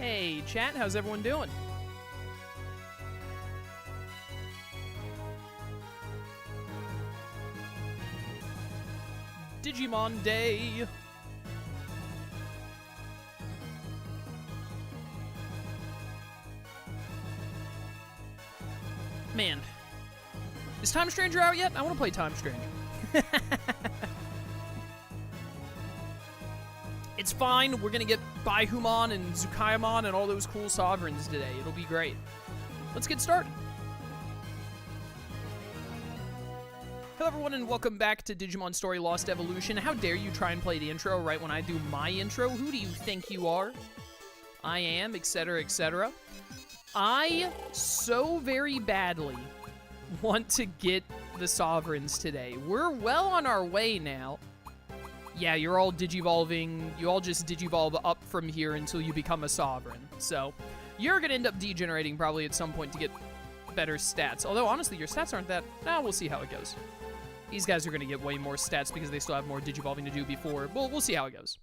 Hey, chat, how's everyone doing? Digimon Day! Man. Is Time Stranger out yet? I want to play Time Stranger. It's fine. We're going to get Baihumon and Zukaiamon and all those cool sovereigns today. It'll be great. Let's get started. Hello everyone and welcome back to Digimon Story Lost Evolution. How dare you try and play the intro right when I do my intro? Who do you think you are? I am, etc., etc. I so very badly want to get the sovereigns today. We're well on our way now. Yeah, you're all digivolving. You all just digivolve up from here until you become a sovereign. So you're going to end up degenerating probably at some point to get better stats. Although, honestly, your stats aren't that... Nah, we'll see how it goes. These guys are going to get way more stats because they still have more digivolving to do before. Well, we'll see how it goes.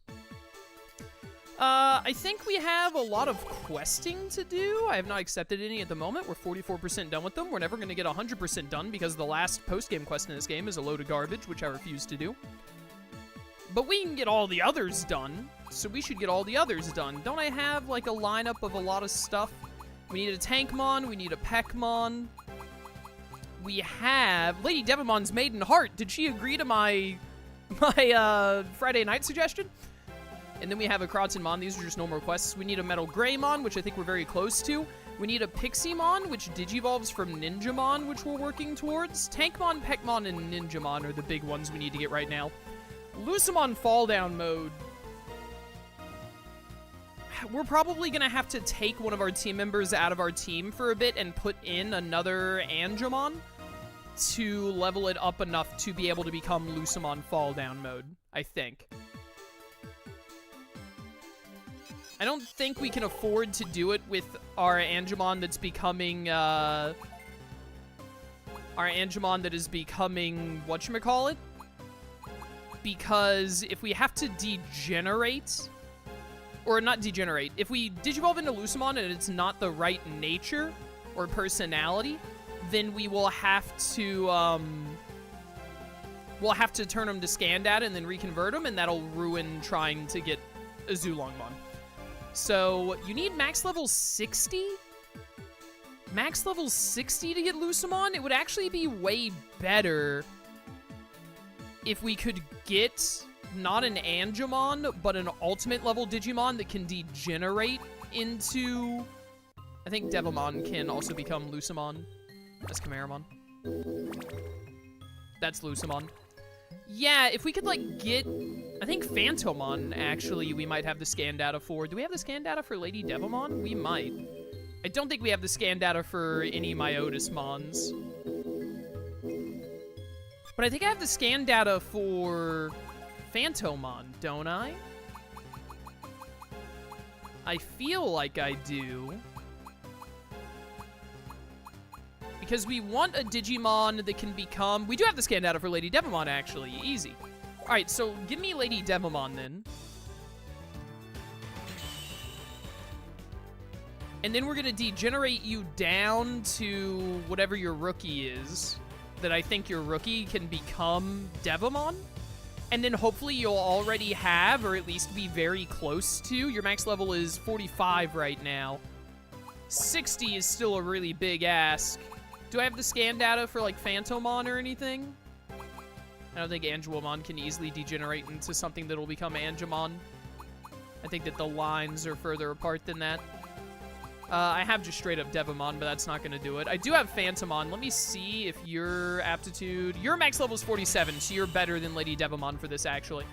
I think we have a lot of questing to do. I have not accepted any at the moment. We're 44% done with them. We're never going to get 100% done because the last post-game quest in this game is a load of garbage, which I refuse to do. But we can get all the others done, so we should get all the others done. Don't I have, like, a lineup of a lot of stuff? We need a Tankmon, we need a Peckmon. We have Lady Devimon's Maiden Heart. Did she agree to my Friday night suggestion? And then we have a Kratzenmon. These are just normal quests. We need a Metal Greymon, which I think we're very close to. We need a Pixiemon, which digivolves from Ninjamon, which we're working towards. Tankmon, Peckmon, and Ninjamon are the big ones we need to get right now. Lucemon Fall Down mode. We're probably going to have to take one of our team members out of our team for a bit and put in another Angemon to level it up enough to be able to become Lucemon Fall Down mode, I think. I don't think we can afford to do it with our Angemon that's becoming, our Angemon that is becoming, whatchamacallit? Because if we have to degenerate, or not degenerate, if we digivolve into Lucemon and it's not the right nature or personality, then we will have to, turn him to Scandad and then reconvert him, and that'll ruin trying to get a Zulongmon. So, you need max level 60? Max level 60 to get Lucemon? It would actually be way better if we could get not an Angemon, but an ultimate level Digimon that can degenerate into... I think Devilmon can also become Lucemon. That's Chimeramon. That's Lucemon. Yeah, if we could, like, get... I think Phantomon, actually, we might have the scan data for. Do we have the scan data for Lady Devimon? We might. I don't think we have the scan data for any Myotismons. But I think I have the scan data for Phantomon, don't I? I feel like I do. Because we want a Digimon that can become... We do have the scan data for Lady Devimon, actually. Easy. Alright, so give me Lady Devimon, then. And then we're going to degenerate you down to whatever your rookie is. That I think your rookie can become Devimon. And then hopefully you'll already have, or at least be very close to. Your max level is 45 right now. 60 is still a really big ask. Do I have the scan data for, like, Phantomon or anything? I don't think Angemon can easily degenerate into something that'll become Angemon. I think that the lines are further apart than that. I have just straight up Devimon, but that's not going to do it. I do have Phantomon. Let me see if your aptitude... Your max level is 47, so you're better than Lady Devimon for this, actually.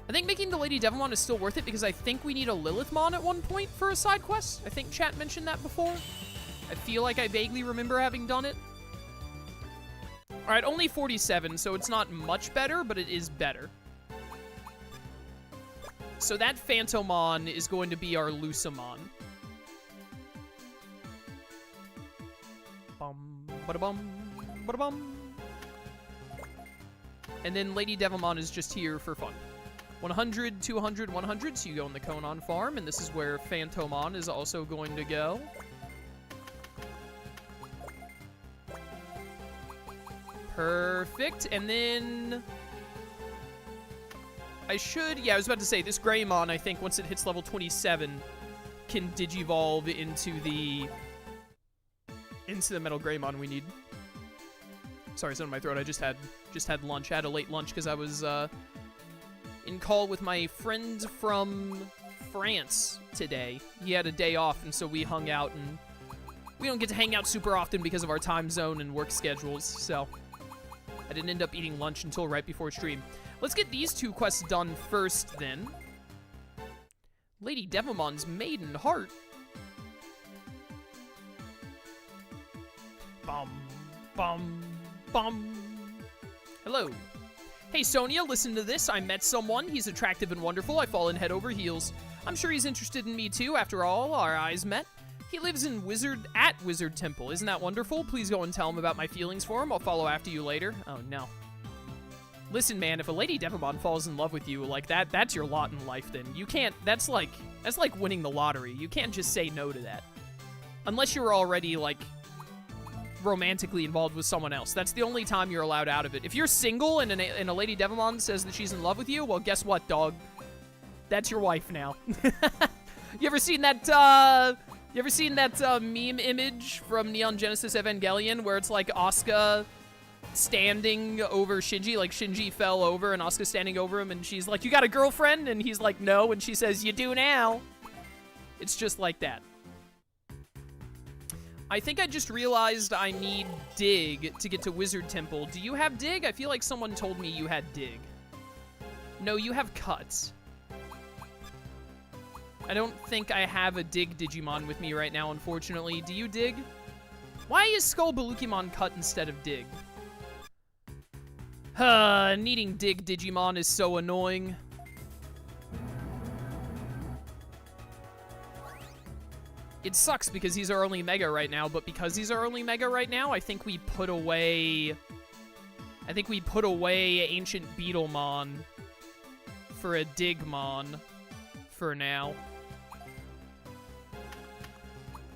I think making the Lady Devimon is still worth it because I think we need a Lilithmon at one point for a side quest. I think chat mentioned that before. I feel like I vaguely remember having done it. Alright, only 47, so it's not much better, but it is better. So that Phantomon is going to be our Lucemon. Bum, ba-da-bum, ba-da-bum. And then Lady Devimon is just here for fun. 100, 200, 100, so you go in the Konon farm, and this is where Phantomon is also going to go. Perfect, and then... yeah, I was about to say, this Greymon, I think, once it hits level 27, can Digivolve into the Metal Greymon we need. Sorry, something in my throat. I just had lunch. I had a late lunch because I was in call with my friend from France today. He had a day off, and so we hung out, and we don't get to hang out super often because of our time zone and work schedules, so I didn't end up eating lunch until right before stream. Let's get these 2 quests done first, then. Lady Devimon's Maiden Heart. Bum, bum, bum. Hello. Hey, Sonia, listen to this. I met someone. He's attractive and wonderful. I've fallen head over heels. I'm sure he's interested in me, too. After all, our eyes met. He lives in Wizard Temple. Isn't that wonderful? Please go and tell him about my feelings for him. I'll follow after you later. Oh, no. Listen, man, if a Lady Devimon falls in love with you like that, that's your lot in life, then. You can't... That's like winning the lottery. You can't just say no to that. Unless you're already, like, romantically involved with someone else. That's the only time you're allowed out of it. If you're single and a Lady Devimon says that she's in love with you, well, guess what, dog? That's your wife now. You ever seen that meme image from Neon Genesis Evangelion where it's like Asuka standing over Shinji, like Shinji fell over and Asuka standing over him, and she's like, "You got a girlfriend?" And he's like, "No," and she says, "You do now." It's just like that. I think I just realized I need Dig to get to Wizard Temple. Do you have Dig? I feel like someone told me you had Dig. No, you have Cuts. I don't think I have a Dig Digimon with me right now, unfortunately. Do you Dig? Why is Skull Balukimon Cut instead of Dig? Needing Dig Digimon is so annoying. It sucks because he's our only Mega right now, but because he's our only Mega right now, I think we put away Ancient Beetlemon for a Digmon for now.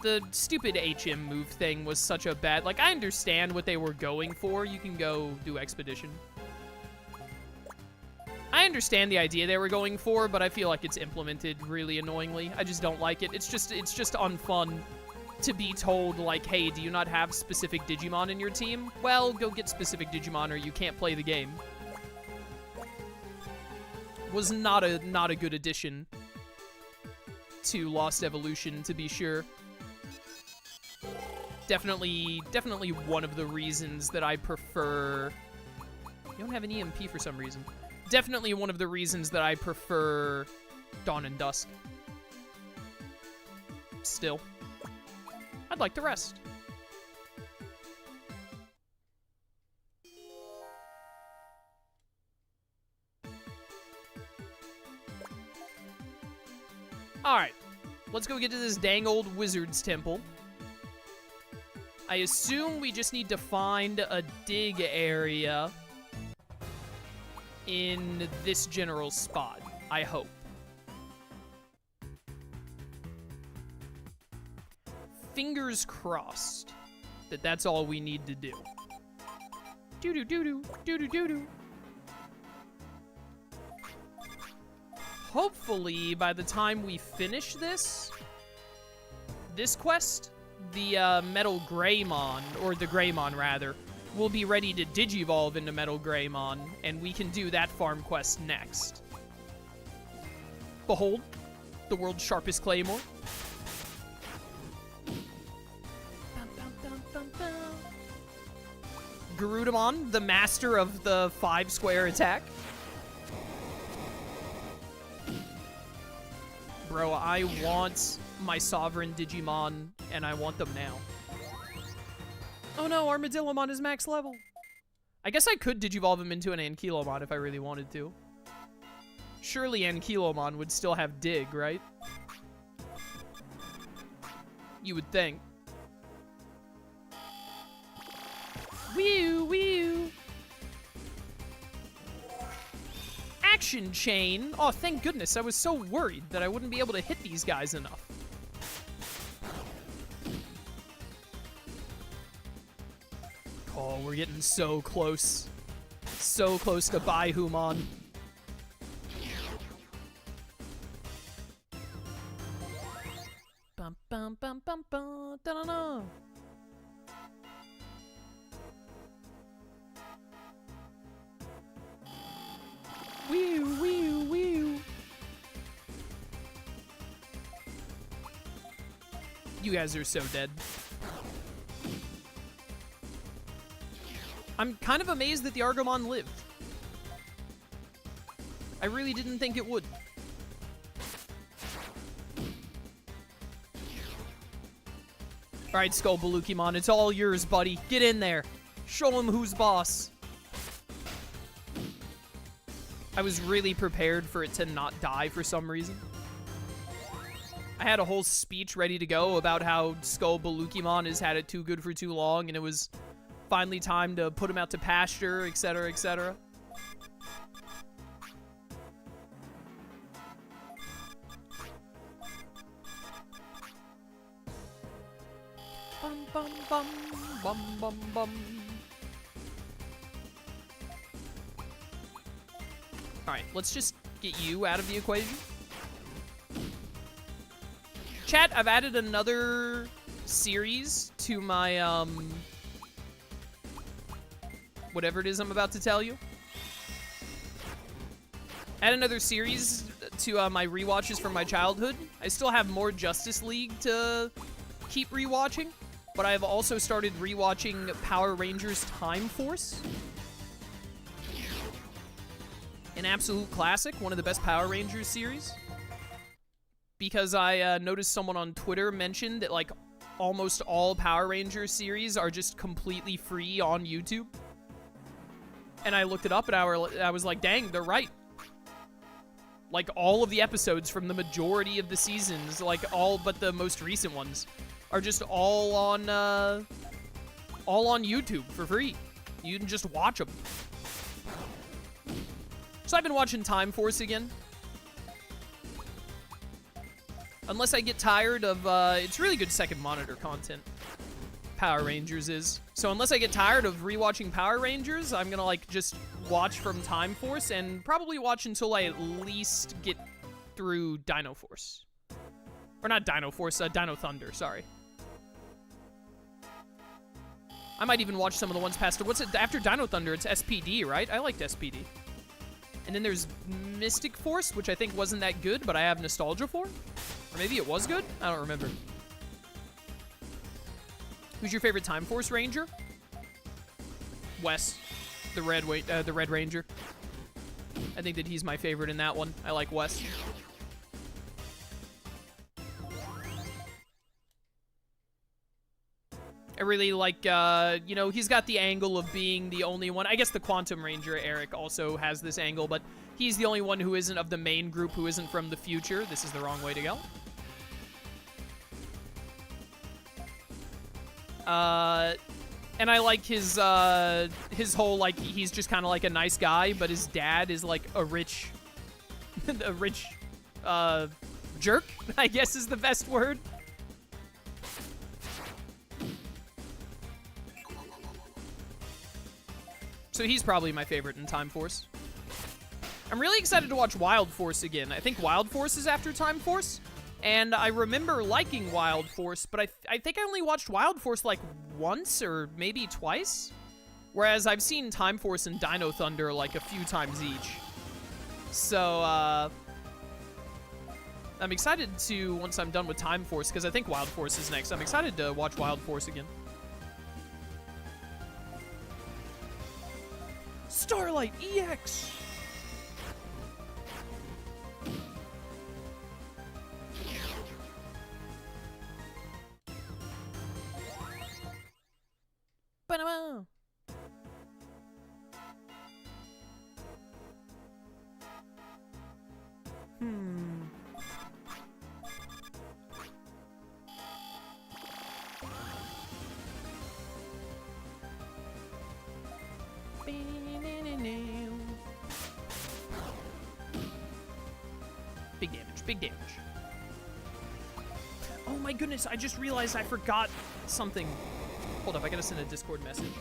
The stupid HM move thing was such a bad... Like, I understand what they were going for. You can go do Expedition. I understand the idea they were going for, but I feel like it's implemented really annoyingly. I just don't like it. It's just unfun to be told, like, hey, do you not have specific Digimon in your team? Well, go get specific Digimon or you can't play the game. Was not a good addition to Lost Evolution, to be sure. Definitely one of the reasons that I prefer... You don't have an EMP for some reason. Definitely one of the reasons that I prefer Dawn and Dusk. Still. I'd like the rest. Alright. Let's go get to this dang old Wizard's Temple. I assume we just need to find a dig area in this general spot. I hope. Fingers crossed that that's all we need to do. Doo-doo-doo-doo, doo-doo-doo-doo. Hopefully, by the time we finish this quest, the Metal Greymon, or the Greymon rather, will be ready to Digivolve into Metal Greymon, and we can do that farm quest next. Behold, the world's sharpest claymore. Garudamon, the master of the 5-square attack. Bro, I want my Sovereign Digimon, and I want them now. Oh no, Armadillomon is max level. I guess I could Digivolve him into an Ankylomon if I really wanted to. Surely Ankylomon would still have Dig, right? You would think. Wee-oo, wee-oo. Evolution chain. Oh, thank goodness. I was so worried that I wouldn't be able to hit these guys enough. Oh, we're getting so close. So close to Baihumon. Bum bum bum bum bum da da da. Wee wee wee. You guys are so dead. I'm kind of amazed that the Argomon lived. I really didn't think it would. Alright, Skullbalukimon, it's all yours, buddy. Get in there. Show him who's boss. I was really prepared for it to not die for some reason. I had a whole speech ready to go about how Skullbalukimon has had it too good for too long, and it was finally time to put him out to pasture, etc., etc. Bum bum bum bum bum bum. Alright, let's just get you out of the equation. Chat, I've added another series to my, whatever it is I'm about to tell you. Add another series to my rewatches from my childhood. I still have more Justice League to keep rewatching, but I've also started rewatching Power Rangers Time Force. An absolute classic, one of the best Power Rangers series. Because I noticed someone on Twitter mentioned that, like, almost all Power Rangers series are just completely free on YouTube. And I looked it up, and I was like, dang, they're right. Like, all of the episodes from the majority of the seasons, like, all but the most recent ones, are just all on YouTube for free. You can just watch them. So I've been watching Time Force again. Unless I get tired of, it's really good second monitor content. Power Rangers is. So unless I get tired of rewatching Power Rangers, I'm gonna, like, just watch from Time Force and probably watch until I at least get through Dino Force. Or not Dino Force, Dino Thunder, sorry. I might even watch some of the ones past, what's it, after Dino Thunder, it's SPD, right? I liked SPD. And then there's Mystic Force, which I think wasn't that good, but I have nostalgia for. Or maybe it was good? I don't remember. Who's your favorite Time Force Ranger? Wes, the Red Ranger. I think that he's my favorite in that one. I like Wes. I really like, you know, he's got the angle of being the only one. I guess the Quantum Ranger, Eric, also has this angle, but he's the only one who isn't of the main group, who isn't from the future. This is the wrong way to go. And I like his whole, like, he's just kind of like a nice guy, but his dad is like a rich, jerk, I guess is the best word. So he's probably my favorite in Time Force. I'm really excited to watch Wild Force again. I think Wild Force is after Time Force. And I remember liking Wild Force, but I think I only watched Wild Force like once or maybe twice. Whereas I've seen Time Force and Dino Thunder like a few times each. So, I'm excited to, once I'm done with Time Force, because I think Wild Force is next, I'm excited to watch Wild Force again. Starlight EX! Ba-da-ba! Big damage, big damage. Oh my goodness, I just realized I forgot something. Hold up, I gotta send a Discord message.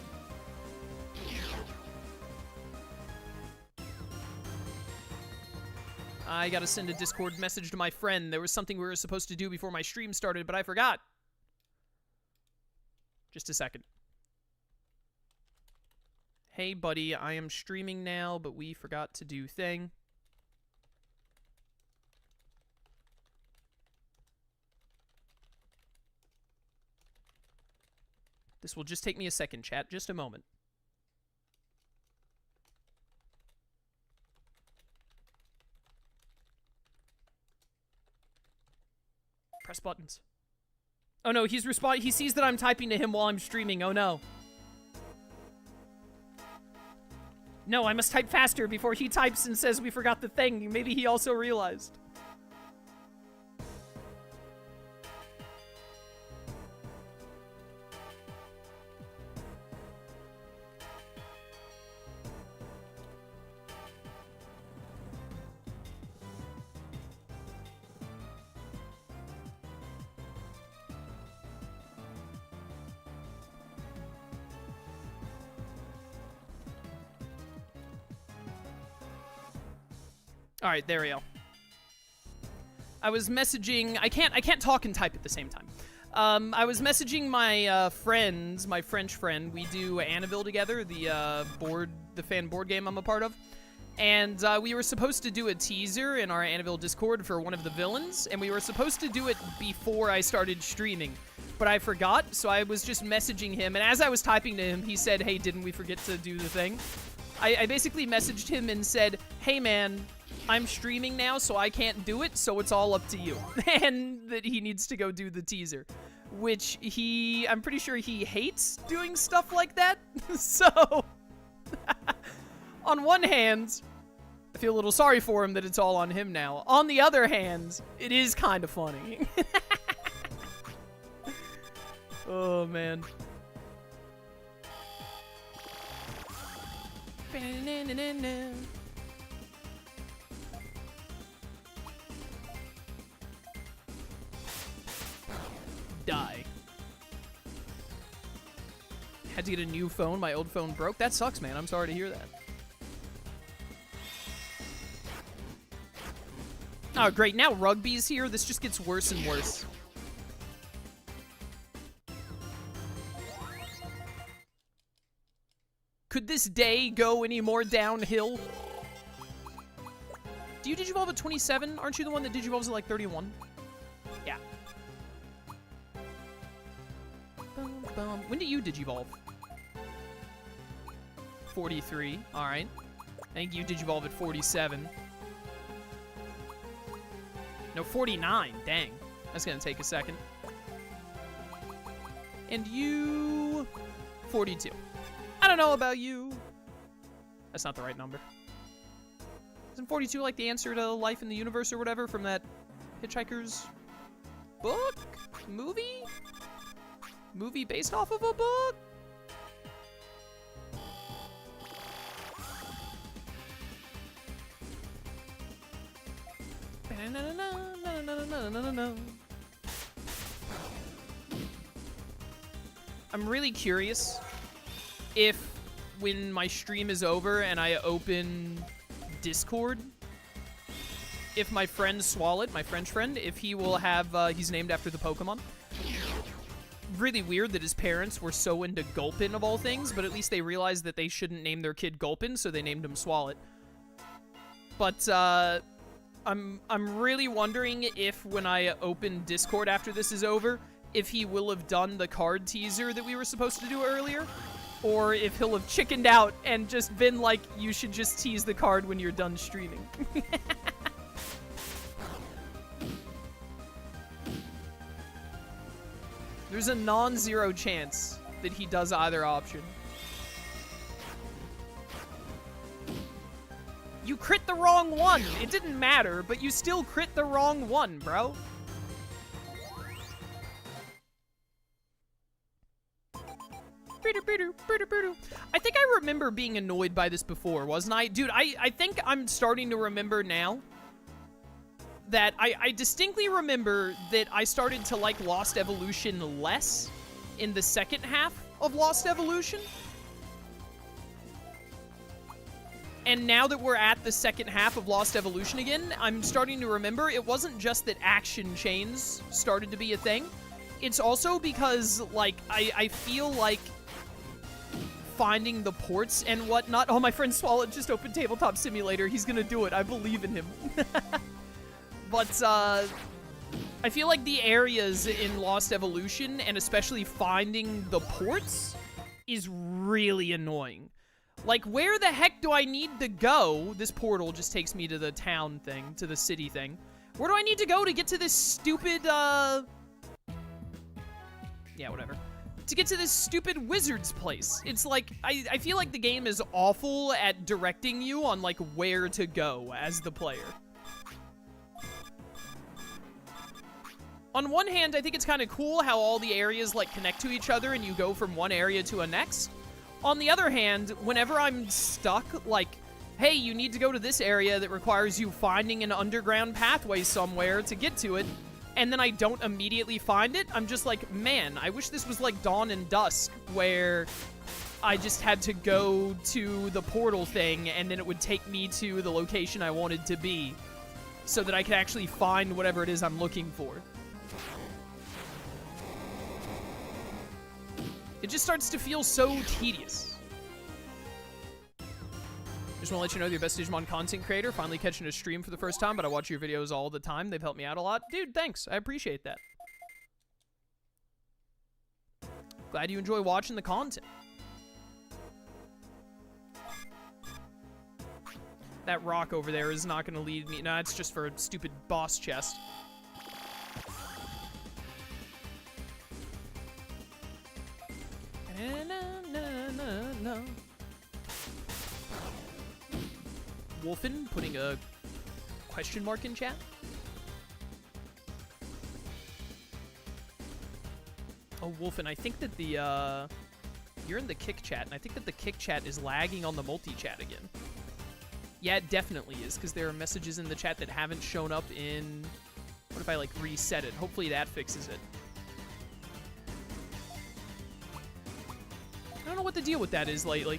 I gotta send a Discord message to my friend. There was something we were supposed to do before my stream started, but I forgot. Just a second. Hey, buddy, I am streaming now, but we forgot to do thing. This will just take me a second, chat. Just a moment. Press buttons. Oh no, he's responding. He sees that I'm typing to him while I'm streaming. Oh no. No, I must type faster before he types and says we forgot the thing. Maybe he also realized. All right, there we go. I was messaging. I can't talk and type at the same time. I was messaging my friends, my French friend. We do Annabelle together, the fan board game I'm a part of. And we were supposed to do a teaser in our Annabelle Discord for one of the villains, and we were supposed to do it before I started streaming. But I forgot, so I was just messaging him, and as I was typing to him, he said, hey, didn't we forget to do the thing? I basically messaged him and said, hey, man, I'm streaming now, so I can't do it, so it's all up to you. And that he needs to go do the teaser. Which I'm pretty sure he hates doing stuff like that. So, on one hand, I feel a little sorry for him that it's all on him now. On the other hand, it is kind of funny. Oh, man. Die. Had to get a new phone. My old phone broke. That sucks, man. I'm sorry to hear that. Oh, great. Now Rugby's here. This just gets worse and worse. Could this day go any more downhill? Do you Digivolve at 27? Aren't you the one that Digivolves at like 31? Yeah. When do you Digivolve? 43. Alright. I think you Digivolve at 47. No, 49. Dang. That's gonna take a second. And you... 42. I don't know about you. That's not the right number. Isn't 42 like the answer to Life in the Universe or whatever from that Hitchhiker's book? Movie? Movie based off of a book? I'm really curious if when my stream is over and I open Discord, if my friend Swallet, my French friend, if he will have, he's named after the Pokemon. Really weird that his parents were so into Gulpin of all things, but at least they realized that they shouldn't name their kid Gulpin, so they named him Swallet. But, I'm really wondering if when I open Discord after this is over, if he will have done the card teaser that we were supposed to do earlier, or if he'll have chickened out and just been like, you should just tease the card when you're done streaming. There's a non-zero chance that he does either option. You crit the wrong one! It didn't matter, but you still crit the wrong one, bro. I think I remember being annoyed by this before, wasn't I? Dude, I think I'm starting to remember now that I distinctly remember that I started to like Lost Evolution less in the second half of Lost Evolution. And now that we're at the second half of Lost Evolution again, I'm starting to remember it wasn't just that action chains started to be a thing. It's also because, like, I feel like finding the ports and whatnot. Oh, my friend Swallow just opened Tabletop Simulator. He's gonna do it. I believe in him. But, I feel like the areas in Lost Evolution, and especially finding the ports, is really annoying. Like, where the heck do I need to go? This portal just takes me to the town thing, to the city thing. Where do I need to go to get to this stupid, yeah, whatever. To get to this stupid wizard's place. It's like, I feel like the game is awful at directing you on, like, where to go as the player. On one hand, I think it's kind of cool how all the areas, like, connect to each other and you go from one area to a next. On the other hand, whenever I'm stuck, like, hey, you need to go to this area that requires you finding an underground pathway somewhere to get to it, and then I don't immediately find it, I'm just like, man, I wish this was like Dawn and Dusk, where I just had to go to the portal thing, and then it would take me to the location I wanted to be, so that I could actually find whatever it is I'm looking for. It just starts to feel so tedious. Just want to let you know, you're the best Digimon content creator. Finally catching a stream for the first time, but I watch your videos all the time. They've helped me out a lot. Dude, thanks. I appreciate that. Glad you enjoy watching the content. That rock over there is not going to lead me. No, it's just for a stupid boss chest. No. Wolfen putting a question mark in chat. Oh, Wolfen, I think that the, you're in the kick chat, and I think that the kick chat is lagging on the multi-chat again. Yeah, it definitely is, because there are messages in the chat that haven't shown up in... What if I, like, reset it? Hopefully that fixes it. I don't know what the deal with that is lately.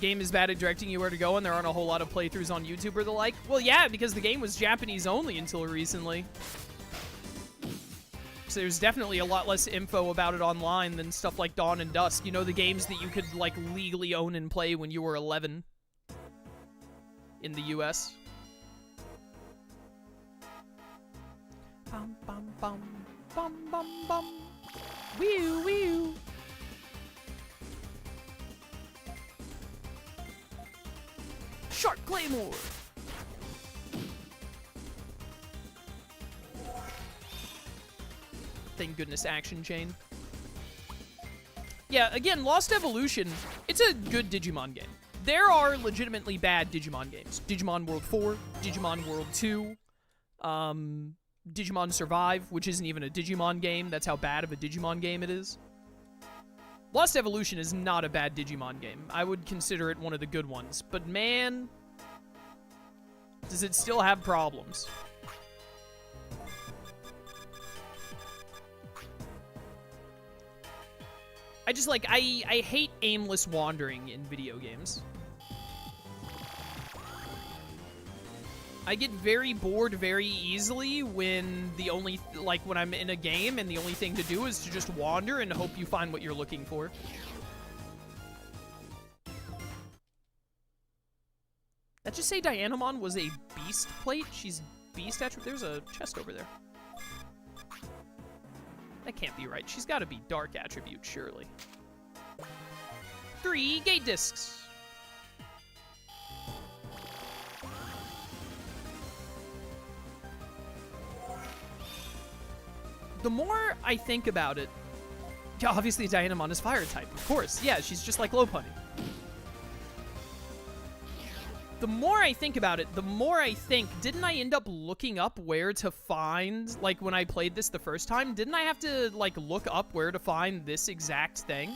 Game is bad at directing you where to go, and there aren't a whole lot of playthroughs on YouTube or the like. Well, yeah, because the game was Japanese only until recently. So there's definitely a lot less info about it online than stuff like Dawn and Dusk. You know, the games that you could, like, legally own and play when you were 11 in the US. Bum, bum, bum, bum, bum, bum. Wee-oo, wee-oo. Shark Claymore! Thank goodness action chain. Yeah, again, Lost Evolution, it's a good Digimon game. There are legitimately bad Digimon games. Digimon World 4, Digimon World 2, Digimon Survive, which isn't even a Digimon game. That's how bad of a Digimon game it is. Lost Evolution is not a bad Digimon game. I would consider it one of the good ones. But man, does it still have problems. I just, like, I hate aimless wandering in video games. I get very bored very easily when the only, like, when I'm in a game and the only thing to do is to just wander and hope you find what you're looking for. That just say Dianamon was a beast plate? She's beast attribute? There's a chest over there. That can't be right. She's got to be dark attribute, surely. 3 gate discs. The more I think about it, yeah, obviously Dianamon is fire type, of course. Yeah, she's just like Lopunny. The more I think about it, the more I think, didn't I end up looking up where to find, like, when I played this the first time, didn't I have to, like, look up where to find this exact thing?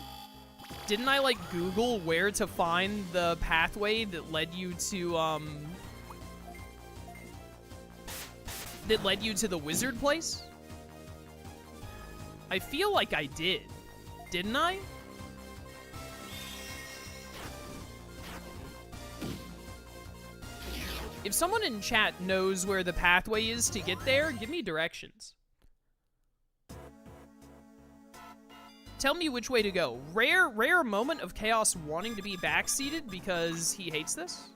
Didn't I, like, Google where to find the pathway that led you to, that led you to the wizard place? I feel like I did. Didn't I? If someone in chat knows where the pathway is to get there, give me directions. Tell me which way to go. Rare moment of Chaos wanting to be backseated because he hates this.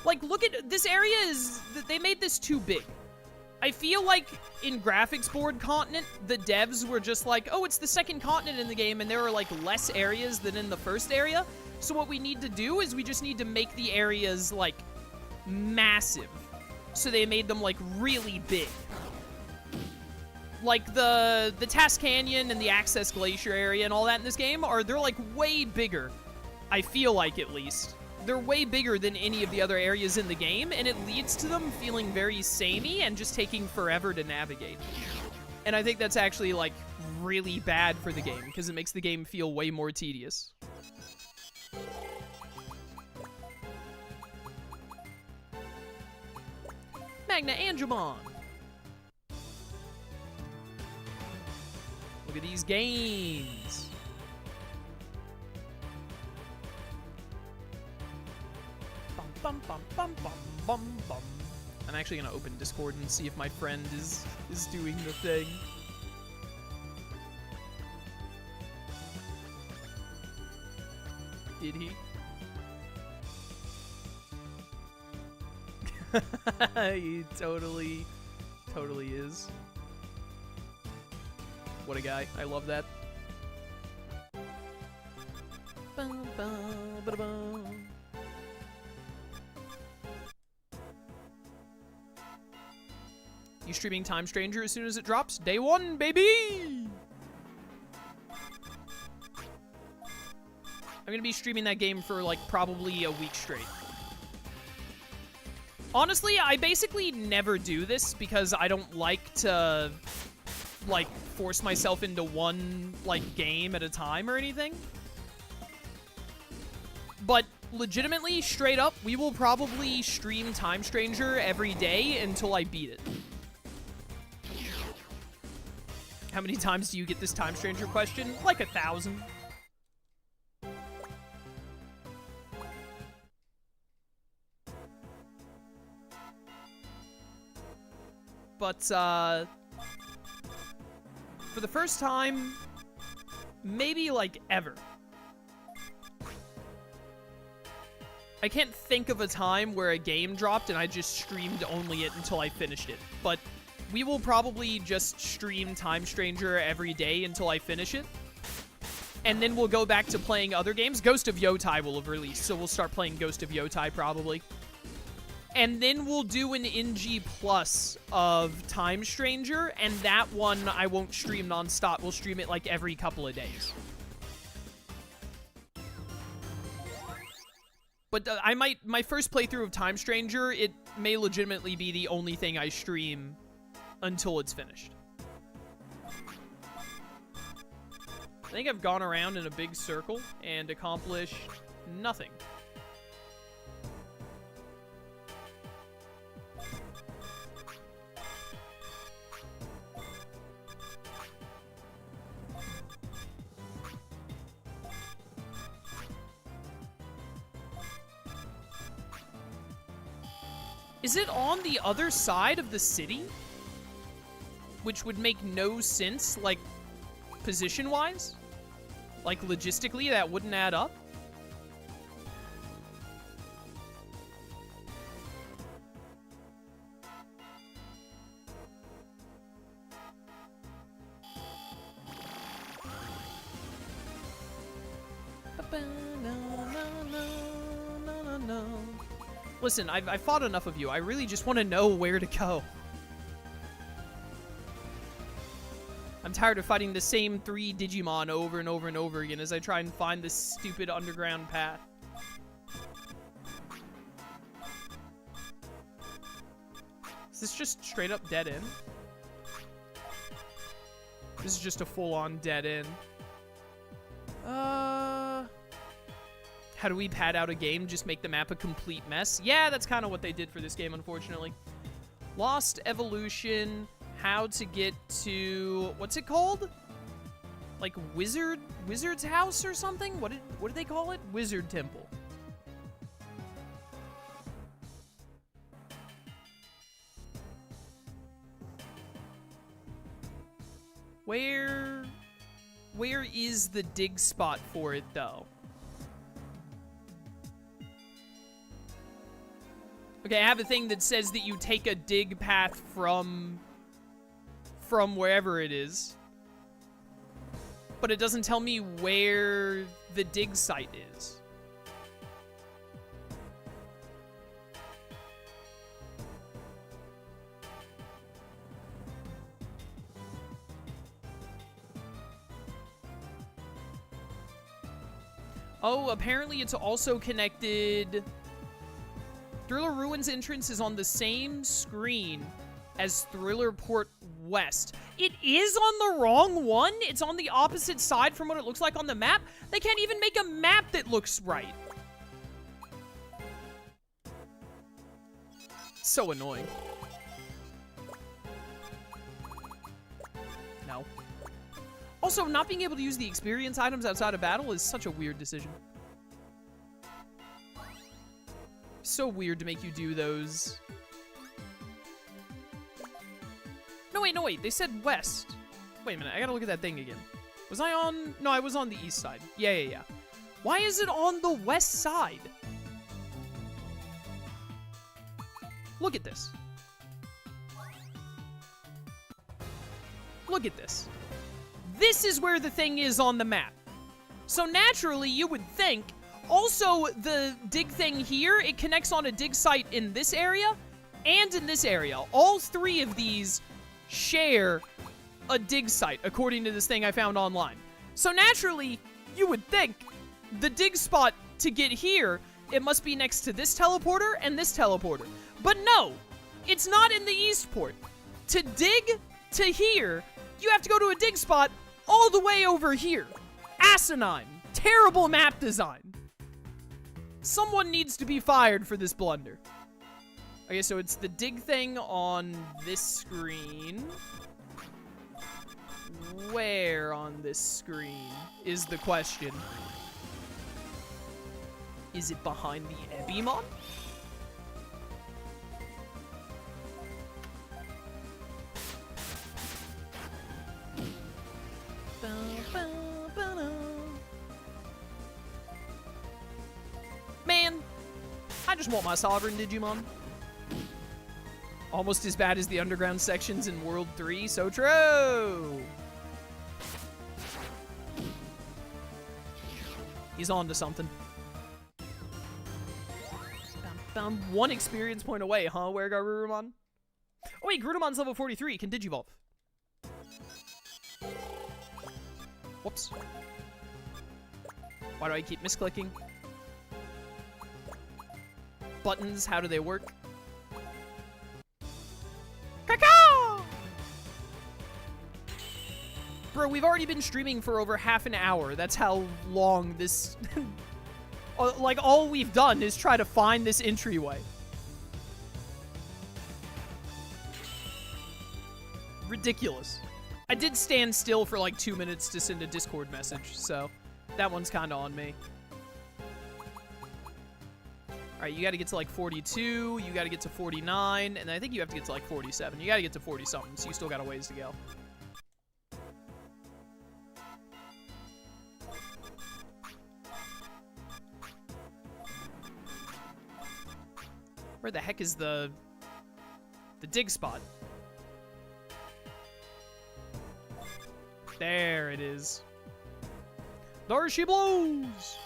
Like, look at this area they made this too big. I feel like in graphics board continent, the devs were just like, oh, it's the second continent in the game, and there are like less areas than in the first area. So what we need to do is we just need to make the areas like massive. So they made them like really big. Like the Task Canyon and the Access Glacier area and all that in this game they're like way bigger. I feel like, at least. They're way bigger than any of the other areas in the game, and it leads to them feeling very samey and just taking forever to navigate. And I think that's actually, like, really bad for the game, because it makes the game feel way more tedious. Magna Angemon! Look at these gains! Bum, bum, bum, bum, bum, bum. I'm actually gonna open Discord and see if my friend is doing the thing. Did he? He totally is. What a guy. I love that. Bum, bum, ba-da-bum. You streaming Time Stranger as soon as it drops? Day one, baby! I'm gonna be streaming that game for, like, probably a week straight. Honestly, I basically never do this because I don't like to, like, force myself into one, like, game at a time or anything. But legitimately, straight up, we will probably stream Time Stranger every day until I beat it. How many times do you get this Time Stranger question? Like 1,000. But, for the first time, maybe, like, ever, I can't think of a time where a game dropped and I just streamed only it until I finished it. But we will probably just stream Time Stranger every day until I finish it. And then we'll go back to playing other games. Ghost of Yotai will have released, so we'll start playing Ghost of Yotai probably. And then we'll do an NG Plus of Time Stranger, and that one I won't stream non-stop. We'll stream it like every couple of days. But my first playthrough of Time Stranger, it may legitimately be the only thing I stream until it's finished. I think I've gone around in a big circle and accomplished nothing. Is it on the other side of the city? Which would make no sense, like, position-wise? Like, logistically, that wouldn't add up? Listen, I've fought enough of you. I really just want to know where to go. I'm tired of fighting the same 3 Digimon over and over and over again as I try and find this stupid underground path. Is this just straight up dead end? This is just a full-on dead end. How do we pad out a game? Just make the map a complete mess? Yeah, that's kind of what they did for this game, unfortunately. Lost Evolution. How to get to... What's it called? Like Wizard's House or something? What did they call it? Wizard Temple. Where is the dig spot for it, though? Okay, I have a thing that says that you take a dig path from wherever it is. But it doesn't tell me where the dig site is. Oh, apparently it's also connected... Thriller Ruins entrance is on the same screen as Thriller Port West. It is on the wrong one? It's on the opposite side from what it looks like on the map? They can't even make a map that looks right. So annoying. No. Also, not being able to use the experience items outside of battle is such a weird decision. So weird to make you do those. No, wait. They said west. Wait a minute. I gotta look at that thing again. Was I on... No, I was on the east side. Yeah. Why is it on the west side? Look at this. Look at this. This is where the thing is on the map. So naturally, you would think... Also, the dig thing here, it connects on a dig site in this area and in this area. All three of these share a dig site, according to this thing I found online. So naturally, you would think the dig spot to get here, it must be next to this teleporter and this teleporter. But no, it's not in the east port. To dig to here, you have to go to a dig spot all the way over here. Asinine. Terrible map design. Someone needs to be fired for this blunder. Okay, so it's the dig thing on this screen. Where on this screen is the question? Is it behind the Baihumon? Man, I just want my Sovereign Digimon. Almost as bad as the underground sections in World 3, so true! He's on to something. Found one experience point away, huh? Where got Garurumon? Oh wait, Garurumon's level 43, can Digivolve. Whoops. Why do I keep misclicking? Buttons, how do they work? Caca! Bro, we've already been streaming for over half an hour. That's how long this... like, all we've done is try to find this entryway. Ridiculous. I did stand still for like 2 minutes to send a Discord message, so that one's kind of on me. Alright, you gotta get to like 42, you gotta get to 49, and I think you have to get to like 47. You gotta get to 40-something, so you still got a ways to go. Where the heck is the dig spot? There it is. There she blows!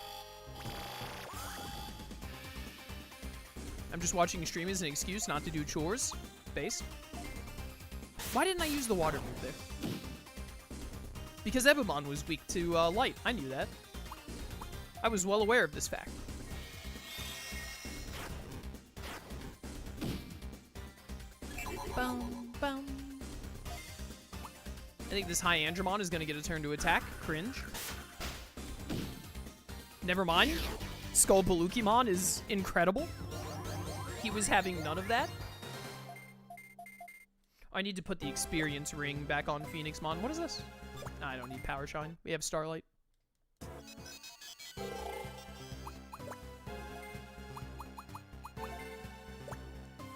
I'm just watching a stream as an excuse not to do chores. Base. Why didn't I use the water move there? Because Baihumon was weak to light. I knew that. I was well aware of this fact. Boom, boom. I think this Hyandramon is going to get a turn to attack. Cringe. Never mind. Skullpalukimon is incredible. He was having none of that. I need to put the experience ring back on Phoenixmon. What is this? I don't need Power Shine. We have Starlight.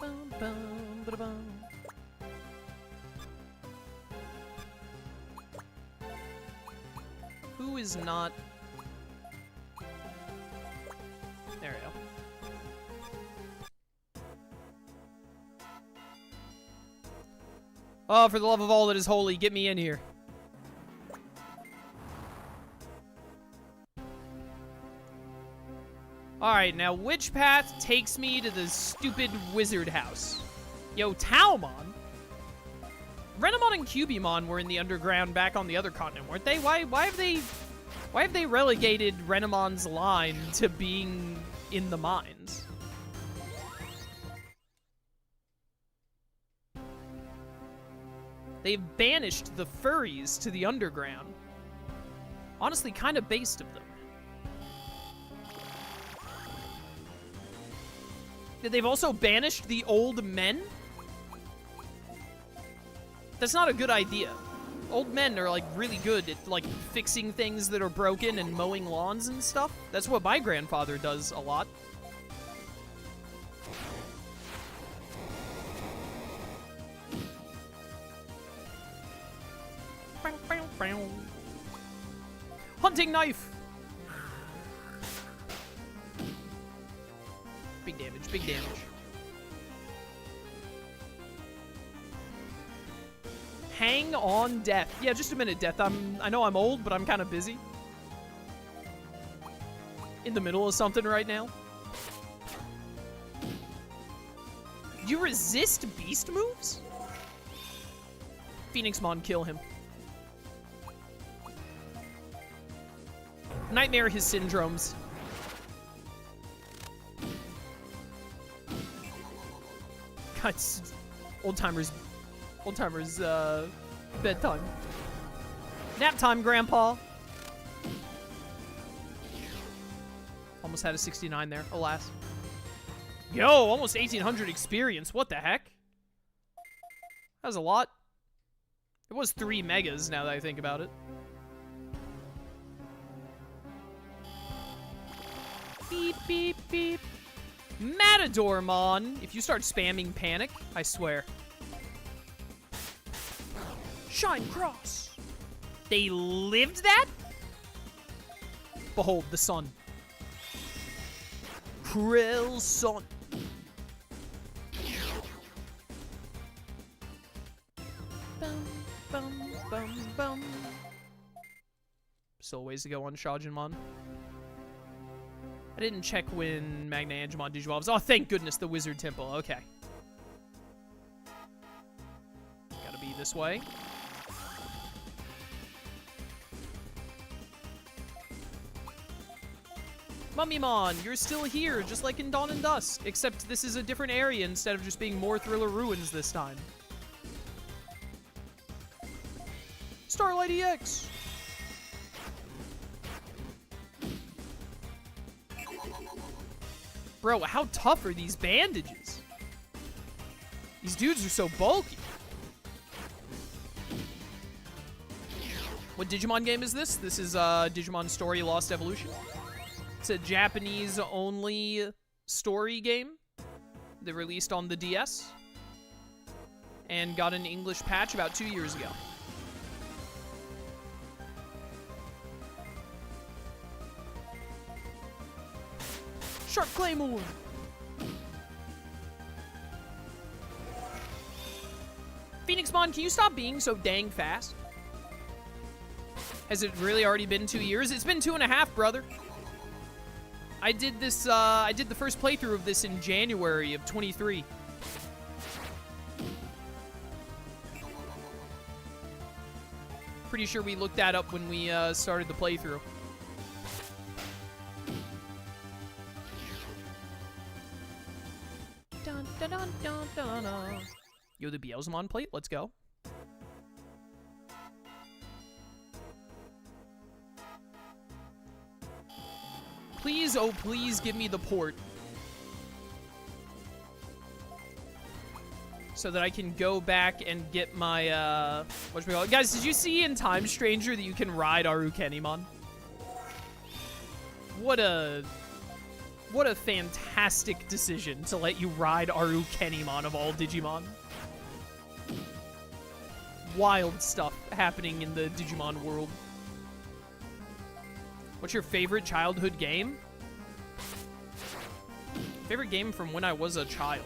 Bum, bum, ba-da-bum. Who is not... There we go. Oh, for the love of all that is holy, get me in here. Alright, now which path takes me to the stupid wizard house? Yo, Taomon? Renamon and Cubimon were in the underground back on the other continent, weren't they? Why have they relegated Renamon's line to being in the mines? They've banished the furries to the underground. Honestly, kind of based of them. They've also banished the old men? That's not a good idea. Old men are, like, really good at, like, fixing things that are broken and mowing lawns and stuff. That's what my grandfather does a lot. Hunting knife! Big damage, big damage. Hang on, Death. Yeah, just a minute, Death. I know I'm old, but I'm kind of busy. In the middle of something right now. You resist beast moves? Phoenixmon, kill him. Nightmare his syndromes. God, it's old-timers, bedtime. Nap time, Grandpa. Almost had a 69 there, alas. Yo, almost 1,800 experience. What the heck? That was a lot. It was 3 megas, now that I think about it. Beep, beep, beep. Matadormon! If you start spamming Panic, I swear. Shine Cross! They lived that? Behold the sun. Krell's son. Bum, bum, bum, bum. Still ways to go on Shajinmon. I didn't check when Magna Angemon digivolves. Oh, thank goodness, the Wizard Temple. Okay. Gotta be this way. Mummymon, you're still here, just like in Dawn and Dusk, except this is a different area instead of just being more Thriller Ruins this time. Starlight EX! Bro, how tough are these bandages? These dudes are so bulky. What Digimon game is this? This is Digimon Story Lost Evolution. It's a Japanese-only story game that released on the DS and got an English patch about 2 years ago. Sharp Claymore! Phoenixmon, can you stop being so dang fast? Has it really already been 2 years? It's been 2.5, brother. I did this, I did the first playthrough of this in January of 23. Pretty sure we looked that up when we started the playthrough. Dun, dun, dun, dun, dun, dun. Yo, the Baihumon plate, let's go. Please, oh please, give me the port. So that I can go back and get my, whatchamacallit. Guys, did you see in Time Stranger that you can ride Arukenimon? What a fantastic decision to let you ride Arukenimon of all Digimon. Wild stuff happening in the Digimon world. What's your favorite childhood game? Favorite game from when I was a child.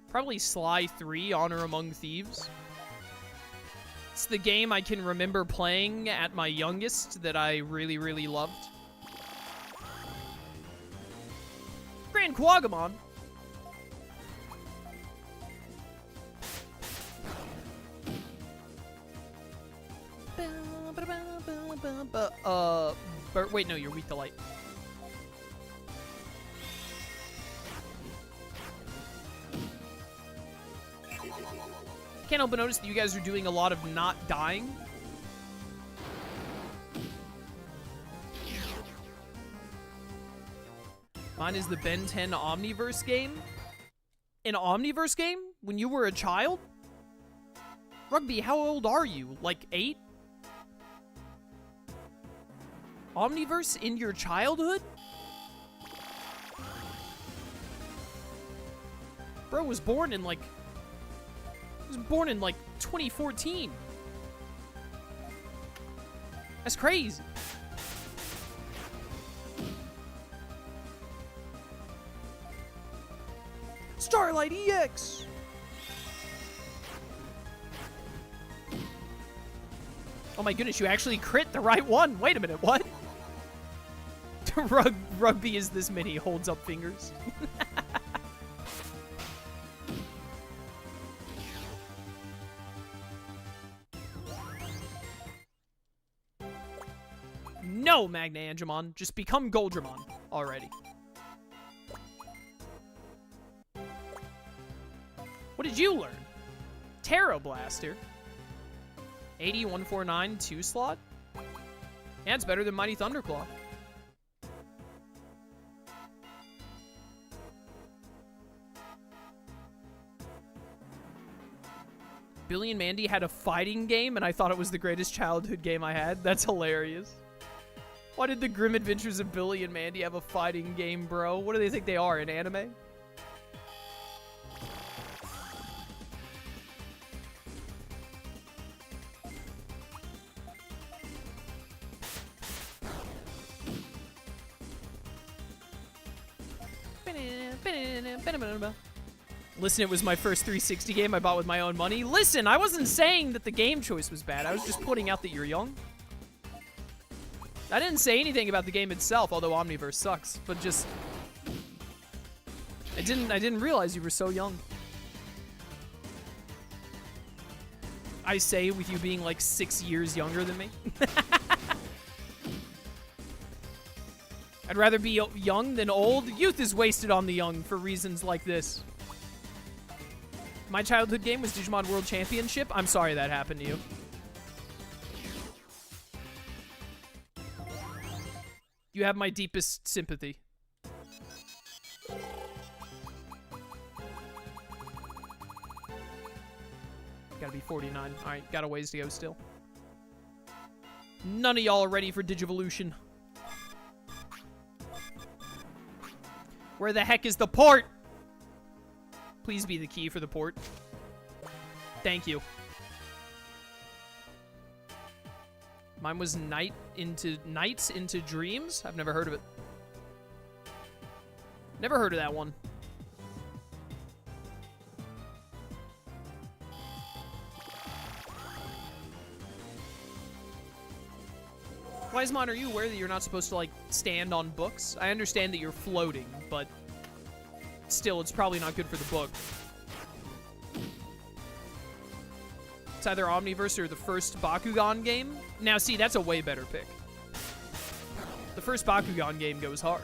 Probably Sly 3, Honor Among Thieves. It's the game I can remember playing at my youngest that I really, really loved. Grand Quagamon. Wait, no, you're Weak Delight. Can't help but notice that you guys are doing a lot of not dying. Mine is the Ben 10 Omniverse game. An Omniverse game? When you were a child? Rugby, how old are you? Like 8? Omniverse in your childhood? Bro was born in like... 2014. That's crazy. Starlight EX! Oh my goodness, you actually crit the right one. Wait a minute, what? Rugby is this mini, holds up fingers. No, Magna Angemon. Just become Goldramon already. What did you learn? Terra Blaster. 8149 2 slot? Yeah, it's better than Mighty Thunderclaw. Billy and Mandy had a fighting game, and I thought it was the greatest childhood game I had. That's hilarious. Why did the Grim Adventures of Billy and Mandy have a fighting game, bro? What do they think they are, an anime? Listen, it was my first 360 game I bought with my own money. Listen, I wasn't saying that the game choice was bad. I was just pointing out that you're young. I didn't say anything about the game itself, although Omniverse sucks, but just... I didn't realize you were so young. I say with you being like 6 years younger than me. I'd rather be young than old. Youth is wasted on the young for reasons like this. My childhood game was Digimon World Championship. I'm sorry that happened to you. You have my deepest sympathy. Gotta be 49. Alright, got a ways to go still. None of y'all are ready for Digivolution. Where the heck is the port? Please be the key for the port. Thank you. Mine was Nights into Dreams? I've never heard of it. Never heard of that one. Wisemon, are you aware that you're not supposed to, like, stand on books? I understand that you're floating, but still, it's probably not good for the book. It's either Omniverse or the first Bakugan game. Now, see, that's a way better pick. The first Bakugan game goes hard.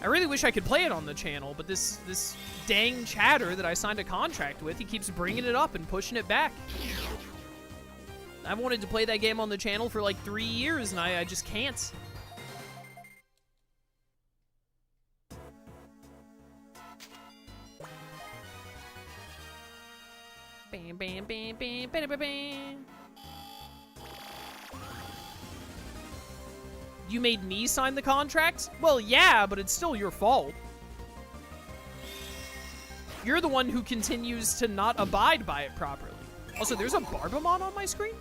I I really wish I could play it on the channel, but this dang chatter that I signed a contract with, he keeps bringing it up and pushing it back. I've wanted to play that game on the channel for like 3 years, and I just can't. Bam, bam, bam, bam, bam, bam, bam. You made me sign the contract? Well, yeah, but it's still your fault. You're the one who continues to not abide by it properly. Also, there's a Baihumon on my screen?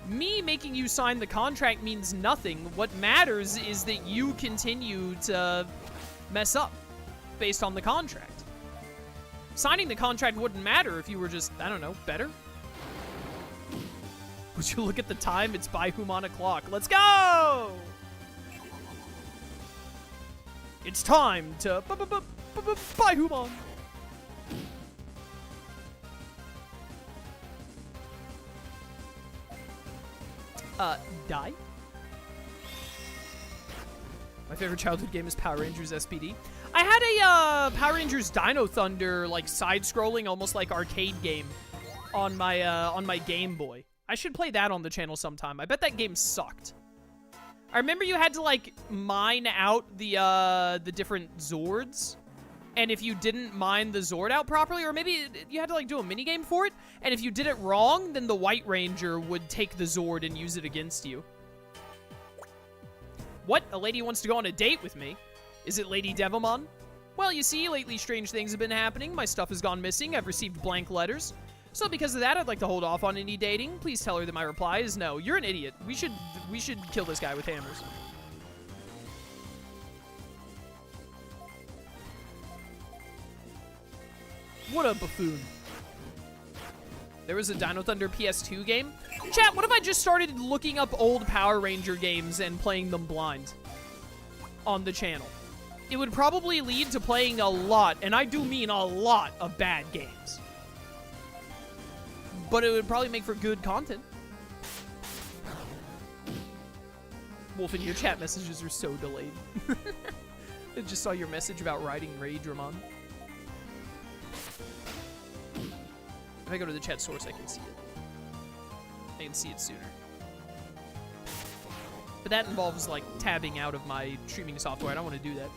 Me making you sign the contract means nothing. What matters is that you continue to mess up based on the contract. Signing the contract wouldn't matter if you were just, I don't know, better. Would you look at the time? It's Baihumon o'clock. Let's go! It's time to Baihumon. Die? My favorite childhood game is Power Rangers SPD. I had a Power Rangers Dino Thunder, like, side-scrolling, almost like arcade game on my Game Boy. I should play that on the channel sometime. I bet that game sucked. I remember you had to, like, mine out the different Zords. And if you didn't mine the Zord out properly, or maybe you had to, like, do a minigame for it, and if you did it wrong, then the White Ranger would take the Zord and use it against you. What? A lady wants to go on a date with me? Is it Lady Devimon? Well, you see, lately strange things have been happening. My stuff has gone missing. I've received blank letters. So because of that, I'd like to hold off on any dating. Please tell her that my reply is no. You're an idiot. We should kill this guy with hammers. What a buffoon. There was a Dino Thunder PS2 game. Chat, what if I just started looking up old Power Ranger games and playing them blind on the channel? It would probably lead to playing a lot, and I do mean a lot, of bad games. But it would probably make for good content. Wolfen, your chat messages are so delayed. I just saw your message about riding Rage, Ramon. If I go to the chat source, I can see it. I can see it sooner. But that involves, like, tabbing out of my streaming software. I don't want to do that.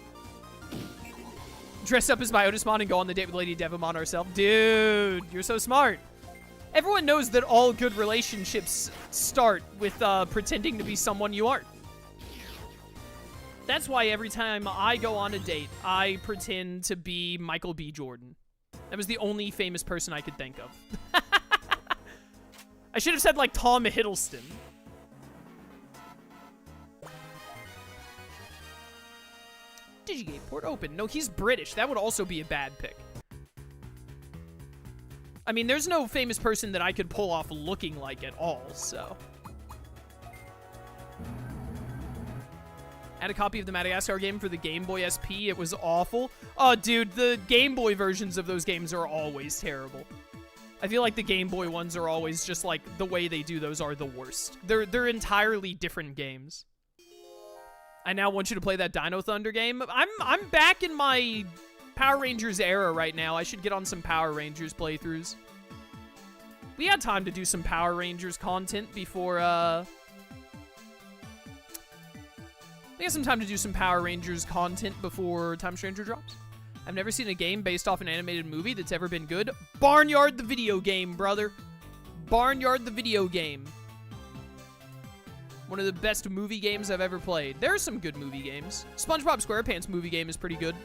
Dress up as my Otismon and go on the date with Lady Devimon herself. Dude, you're so smart. Everyone knows that all good relationships start with pretending to be someone you aren't. That's why every time I go on a date, I pretend to be Michael B. Jordan. That was the only famous person I could think of. I should have said, like, Tom Hiddleston. Digigate port open. No, he's British. That would also be a bad pick. I mean, there's no famous person that I could pull off looking like at all, so. I had a copy of the Madagascar game for the Game Boy SP. It was awful. Oh, dude, the Game Boy versions of those games are always terrible. I feel like the Game Boy ones are always just, like, the way they do those are the worst. They're entirely different games. I now want you to play that Dino Thunder game. I'm back in my Power Rangers era right now. I should get on some Power Rangers playthroughs. We had time to do some Power Rangers content before, we got some time to do some Power Rangers content before Time Stranger drops. I've never seen a game based off an animated movie that's ever been good. Barnyard the video game, brother. Barnyard the video game. One of the best movie games I've ever played. There are some good movie games. SpongeBob SquarePants movie game is pretty good.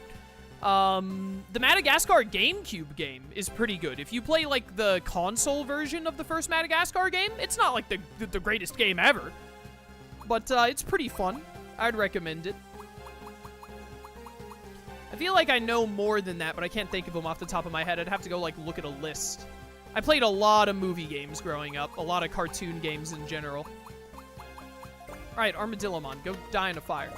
The Madagascar GameCube game is pretty good. If you play, like, the console version of the first Madagascar game, it's not, like, the greatest game ever. But, it's pretty fun. I'd recommend it. I feel like I know more than that, but I can't think of them off the top of my head. I'd have to go, like, look at a list. I played a lot of movie games growing up. A lot of cartoon games in general. Alright, Armadillomon, go die in a fire.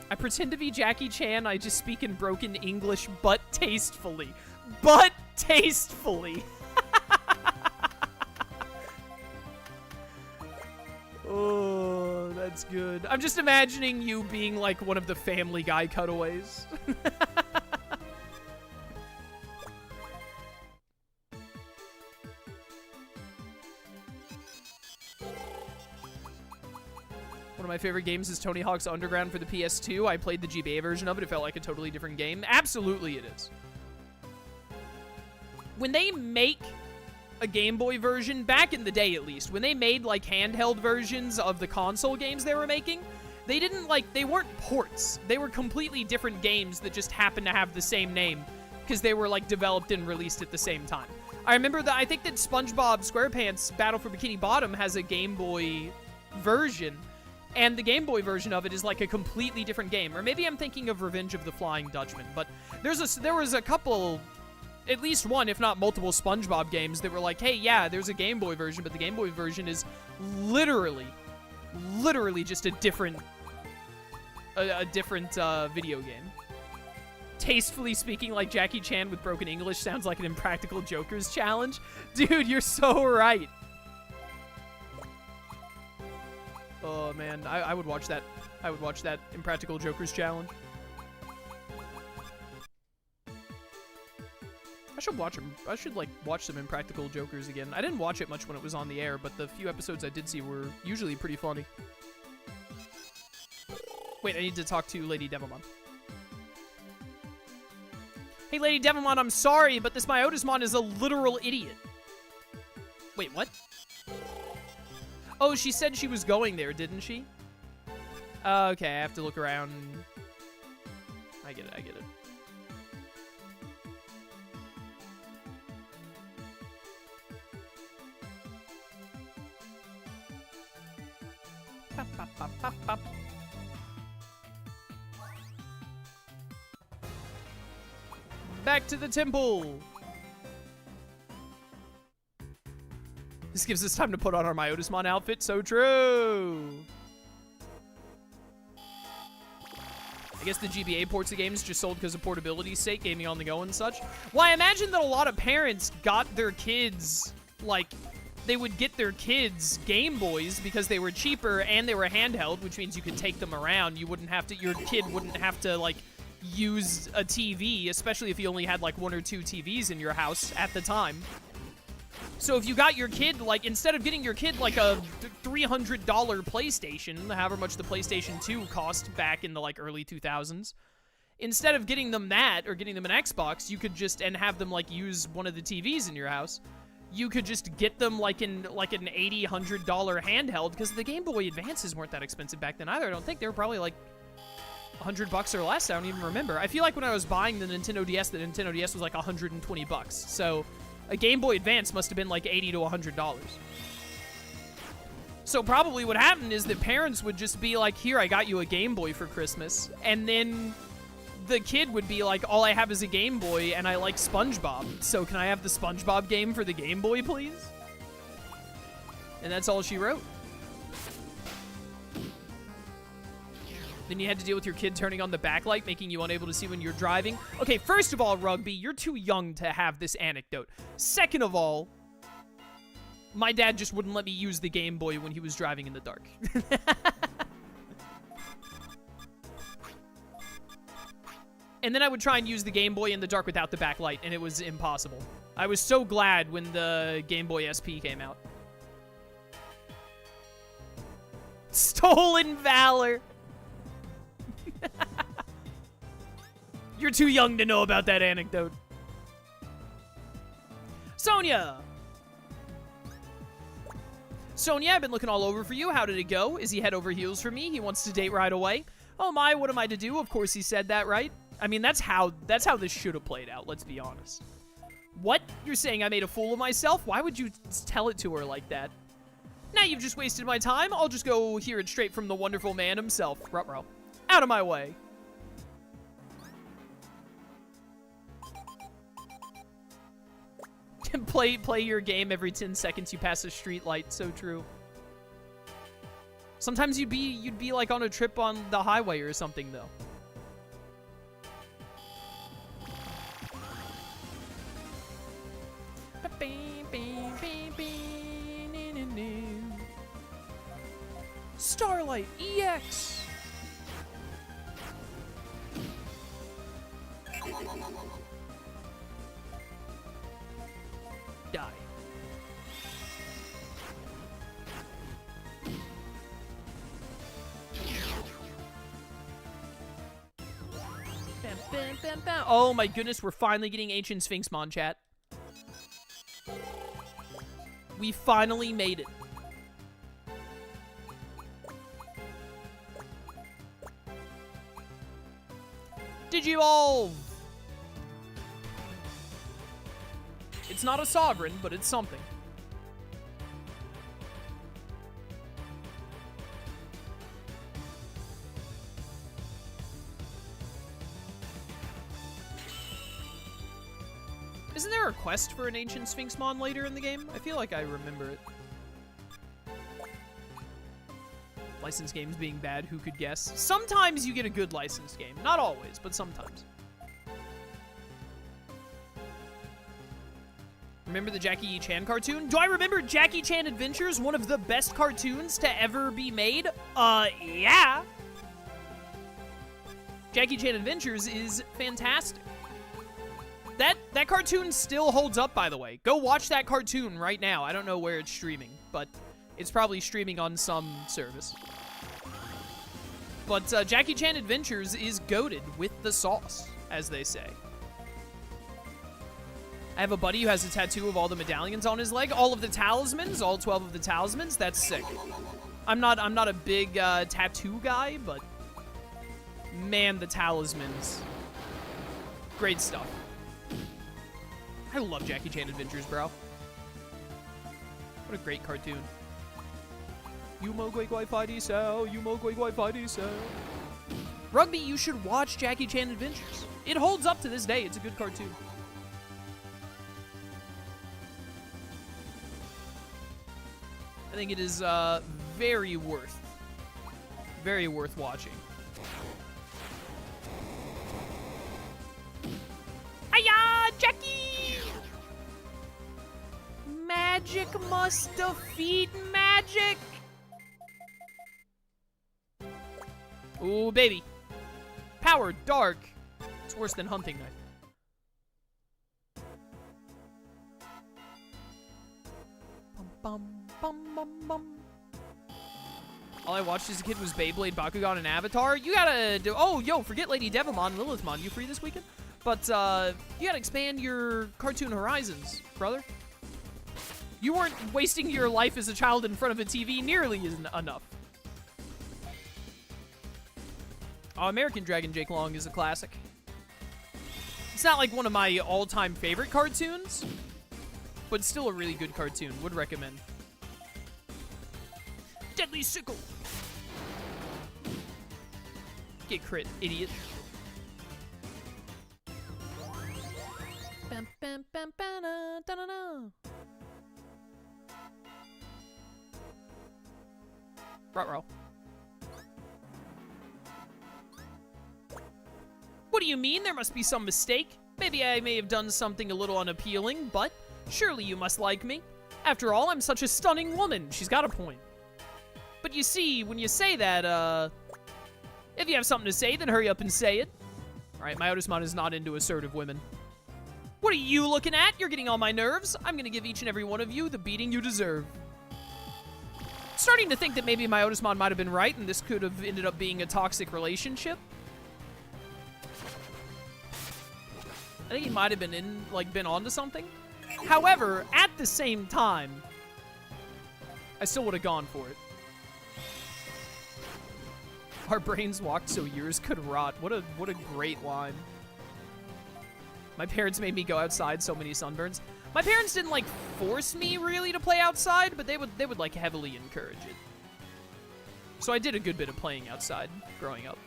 I pretend to be Jackie Chan. I just speak in broken English, but tastefully. But tastefully. That's good. I'm just imagining you being like one of the Family Guy cutaways. One of my favorite games is Tony Hawk's Underground for the PS2. I played the GBA version of it. It felt like a totally different game. Absolutely it is. When they make a Game Boy version, back in the day at least, when they made like handheld versions of the console games they were making, they didn't like, they weren't ports. They were completely different games that just happened to have the same name because they were like developed and released at the same time. I remember that, I think that SpongeBob SquarePants Battle for Bikini Bottom has a Game Boy version, and the Game Boy version of it is like a completely different game. Or maybe I'm thinking of Revenge of the Flying Dutchman, but there was a couple, at least one, if not multiple SpongeBob games that were like, hey, yeah, there's a Game Boy version, but the Game Boy version is literally just a different video game. Tastefully speaking like Jackie Chan with broken English sounds like an Impractical Jokers challenge. Dude, you're so right. Oh, man, I would watch that. I would watch that Impractical Jokers challenge. I should like watch some Impractical Jokers again. I didn't watch it much when it was on the air, but the few episodes I did see were usually pretty funny. Wait, I need to talk to Lady Devilmon. Hey, Lady Devilmon, I'm sorry, but this Myotismon is a literal idiot. Wait, what? Oh, she said she was going there, didn't she? Okay, I have to look around. I get it, I get it. Pop, pop, pop, pop, pop. Back to the temple. This gives us time to put on our Myotismon outfit. So true. I guess the GBA ports of games just sold because of portability's sake, gaming on the go and such. Well, I imagine that a lot of parents got their kids, like, they would get their kids Game Boys because they were cheaper and they were handheld, which means you could take them around. You wouldn't have to, your kid wouldn't have to, like, use a TV, especially if you only had, like, 1 or 2 TVs in your house at the time. So if you got your kid, like, instead of getting your kid, like, a $300 PlayStation, however much the PlayStation 2 cost back in the, like, early 2000s, instead of getting them that, or getting them an Xbox, you could just, and have them, like, use one of the TVs in your house, you could just get them, like, in, like, an $80, $100 handheld, because the Game Boy Advances weren't that expensive back then either. I don't think they were probably, like, $100 or less. I don't even remember. I feel like when I was buying the Nintendo DS was, like, $120. So a Game Boy Advance must have been like $80 to $100. So probably what happened is that parents would just be like, here, I got you a Game Boy for Christmas. And then the kid would be like, all I have is a Game Boy and I like SpongeBob. So can I have the SpongeBob game for the Game Boy, please? And that's all she wrote. Then you had to deal with your kid turning on the backlight, making you unable to see when you're driving. Okay, first of all, Rugby, you're too young to have this anecdote. Second of all, my dad just wouldn't let me use the Game Boy when he was driving in the dark. And then I would try and use the Game Boy in the dark without the backlight, and it was impossible. I was so glad when the Game Boy SP came out. Stolen Valor! You're too young to know about that anecdote. Sonia! Sonia, I've been looking all over for you. How did it go? Is he head over heels for me? He wants to date right away. Oh my, what am I to do? Of course he said that, right? I mean, that's how this should have played out, let's be honest. What? You're saying I made a fool of myself? Why would you tell it to her like that? Now you've just wasted my time. I'll just go hear it straight from the wonderful man himself. Ruh-roh. Out of my way. play your game every 10 seconds you pass a street light. So true. Sometimes you'd be like on a trip on the highway or something though. Starlight EX. Die. Bam, bam, bam, bam. Oh my goodness, we're finally getting Ancient Sphinxmon, chat. We finally made it. Digivolve! It's not a sovereign, but it's something. Isn't there a quest for an Ancient Sphinxmon later in the game? I feel like I remember it. Licensed games being bad, who could guess? Sometimes you get a good licensed game. Not always, but sometimes. Remember the Jackie E. Chan cartoon? Do I remember Jackie Chan Adventures? One of the best cartoons to ever be made? Yeah. Jackie Chan Adventures is fantastic. That cartoon still holds up, by the way. Go watch that cartoon right now. I don't know where it's streaming, but it's probably streaming on some service. But Jackie Chan Adventures is goated with the sauce, as they say. I have a buddy who has a tattoo of all the medallions on his leg. All of the talismans, all 12 of the talismans. That's sick. I'm not a big tattoo guy, but man, the talismans. Great stuff. I love Jackie Chan Adventures, bro. What a great cartoon. Yumo Gui Gui Fi Di Sao, Yumo Gui Gui Fi Di Sao. Rugby, you should watch Jackie Chan Adventures. It holds up to this day. It's a good cartoon. I think it is very worth watching. Hiya, Jackie! Magic must defeat magic. Ooh, baby. Power dark. It's worse than hunting knife. Bum, bum, bum, bum. All I watched as a kid was Beyblade, Bakugan, and Avatar. You gotta do... Oh, yo, forget Lady Devamon and Lilithmon. You free this weekend? But, you gotta expand your cartoon horizons, brother. You weren't wasting your life as a child in front of a TV nearly enough. Oh, American Dragon Jake Long is a classic. It's not like one of my all-time favorite cartoons, but still a really good cartoon. Would recommend. Deadly Sickle. Get crit, idiot. Bam, bam, bam, bam, da, da, da. Ruh-roh. What do you mean? There must be some mistake. Maybe I may have done something a little unappealing, but surely you must like me. After all, I'm such a stunning woman. She's got a point. But you see, when you say that, if you have something to say, then hurry up and say it. Alright, my Otismon is not into assertive women. What are you looking at? You're getting on my nerves. I'm gonna give each and every one of you the beating you deserve. Starting to think that maybe my Otismon might have been right, and this could have ended up being a toxic relationship. I think he might have been onto something. However, at the same time, I still would have gone for it. Our brains walked so years could rot. What a great line. My parents made me go outside, so many sunburns. My parents didn't like force me really to play outside, but they would like heavily encourage it. So I did a good bit of playing outside growing up.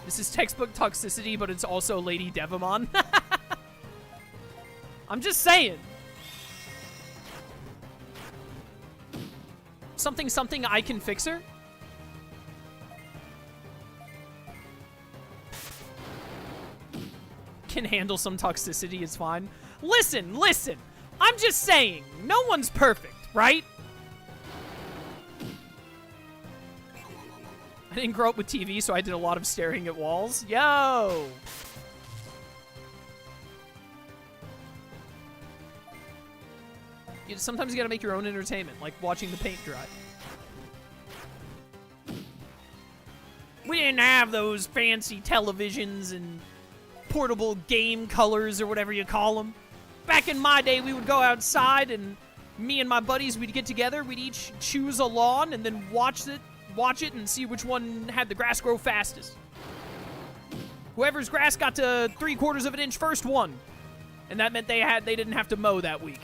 This is textbook toxicity, but it's also Lady Devamon. I'm just saying. Something, I can fix her? Can handle some toxicity, it's fine. Listen. I'm just saying, no one's perfect, right? I didn't grow up with TV, so I did a lot of staring at walls. Yo! Sometimes you gotta make your own entertainment, like watching the paint dry. We didn't have those fancy televisions and portable game colors or whatever you call them. Back in my day, we would go outside and me and my buddies, we'd get together, we'd each choose a lawn and then watch it and see which one had the grass grow fastest. Whoever's grass got to 3/4 of an inch first won. And that meant they didn't have to mow that week.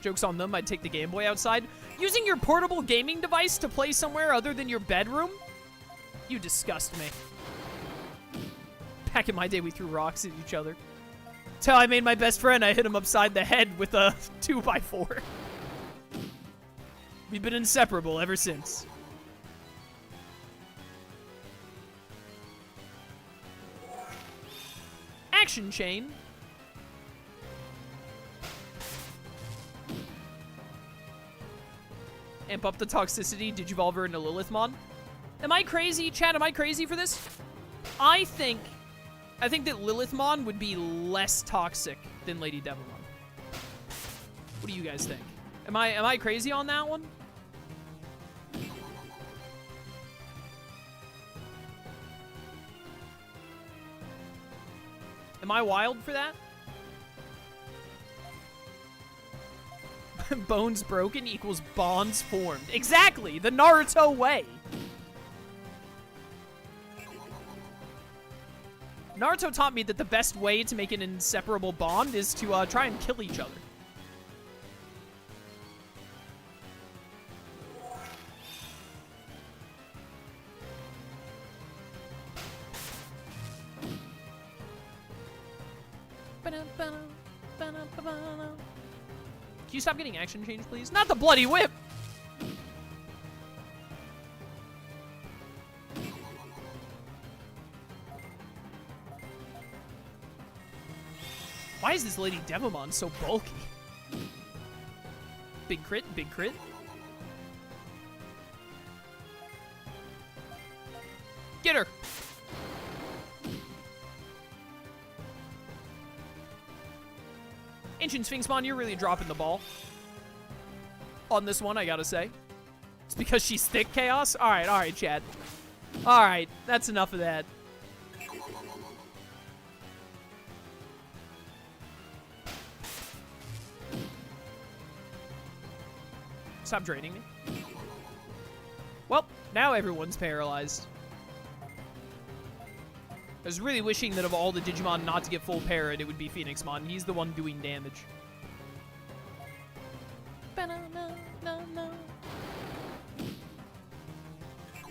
Joke's on them, I'd take the Game Boy outside. Using your portable gaming device to play somewhere other than your bedroom? You disgust me. Back in my day, we threw rocks at each other. Till I made my best friend, I hit him upside the head with a 2x4. We've been inseparable ever since. Action chain. Amp up the toxicity, Digivolve her into Lilithmon. Am I crazy, chat? Am I crazy for this? I think that Lilithmon would be less toxic than Lady Devimon. What do you guys think? Am I crazy on that one? Am I wild for that? Bones broken equals bonds formed. Exactly! The Naruto way! Naruto taught me that the best way to make an inseparable bond is to try and kill each other. Can you stop getting action change, please? Not the bloody whip! Why is this Lady Devimon so bulky? Big crit, big crit. Get her! Ancient Sphinxmon, you're really dropping the ball. On this one, I gotta say. It's because she's thick, Chaos? Alright, Chad. Alright, that's enough of that. Stop draining me. Well, now everyone's paralyzed. I was really wishing that of all the Digimon not to get full parried, it would be Phoenixmon. He's the one doing damage.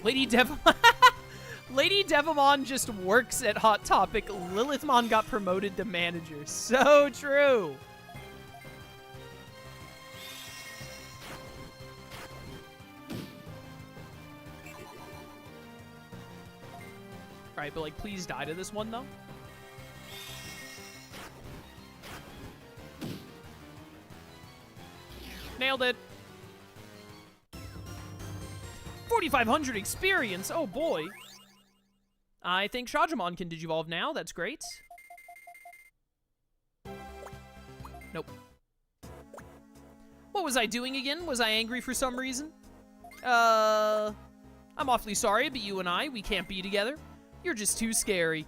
Lady Devimon... Lady Devimon just works at Hot Topic. Lilithmon got promoted to manager. So true! Alright, but, like, please die to this one, though. Nailed it. 4,500 experience. Oh, boy. I think Shajamon can Digivolve now. That's great. Nope. What was I doing again? Was I angry for some reason? I'm awfully sorry, but you and we can't be together. You're just too scary.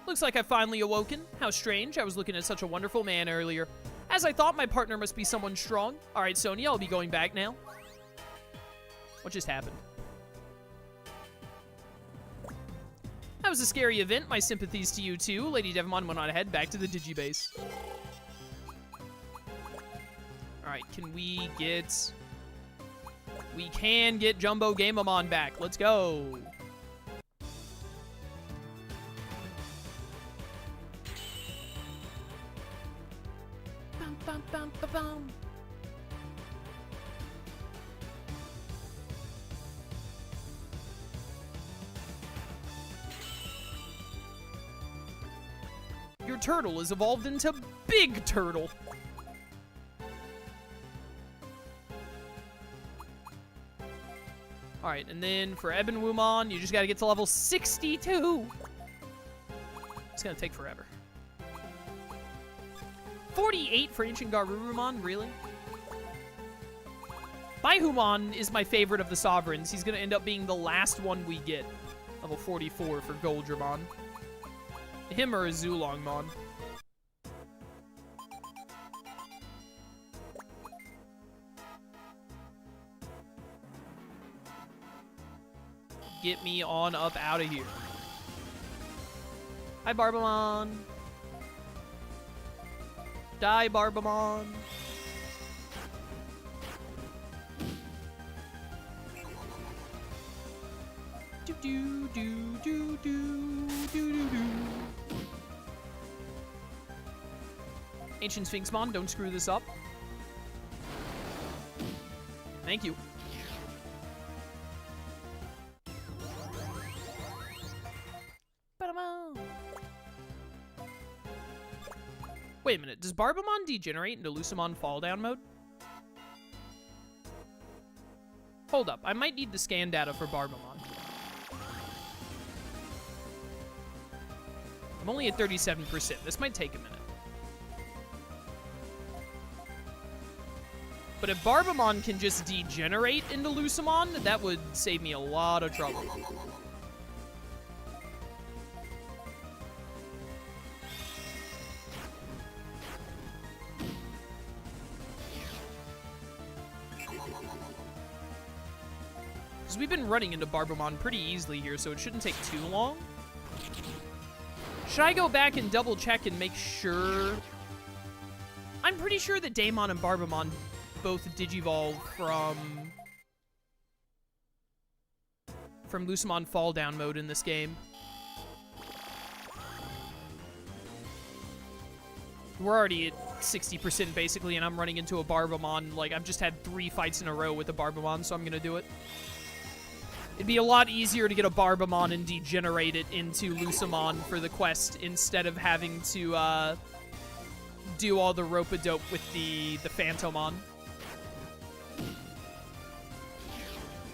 Looks like I've finally awoken. How strange. I was looking at such a wonderful man earlier. As I thought, my partner must be someone strong. Alright, Sonya, I'll be going back now. What just happened? That was a scary event. My sympathies to you, too. Lady Devimon went on ahead back to the Digibase. Alright, can we get... We can get Jumbo Gamemon back. Let's go. Bum, bum, ba, bum. Your turtle is evolved into Big Turtle. Alright, and then for Baihumon, you just gotta get to level 62. It's gonna take forever. 48 for Ancient Garurumon, really? Baihumon is my favorite of the Sovereigns. He's gonna end up being the last one we get. Level 44 for Goldramon. Him or a Zulongmon. Get me on up out of here. Hi, Barbamon. Die, Barbamon. Do do do do do do do do. Ancient Sphinxmon, don't screw this up. Thank you. Wait a minute, does Barbamon degenerate into Lucemon fall down mode? Hold up, I might need the scan data for Barbamon. I'm only at 37%, this might take a minute. But if Barbamon can just degenerate into Lucemon, that would save me a lot of trouble. Because we've been running into Barbamon pretty easily here, so it shouldn't take too long. Should I go back and double check and make sure? I'm pretty sure that Daemon and Barbamon both digivolve from Lucemon fall down mode in this game. We're already at 60% basically, and I'm running into a Barbamon. Like, I've just had 3 fights in a row with a Barbamon, so I'm gonna do it. It'd be a lot easier to get a Barbamon and degenerate it into Lucemon for the quest instead of having to do all the rope-a-dope with the Phantomon.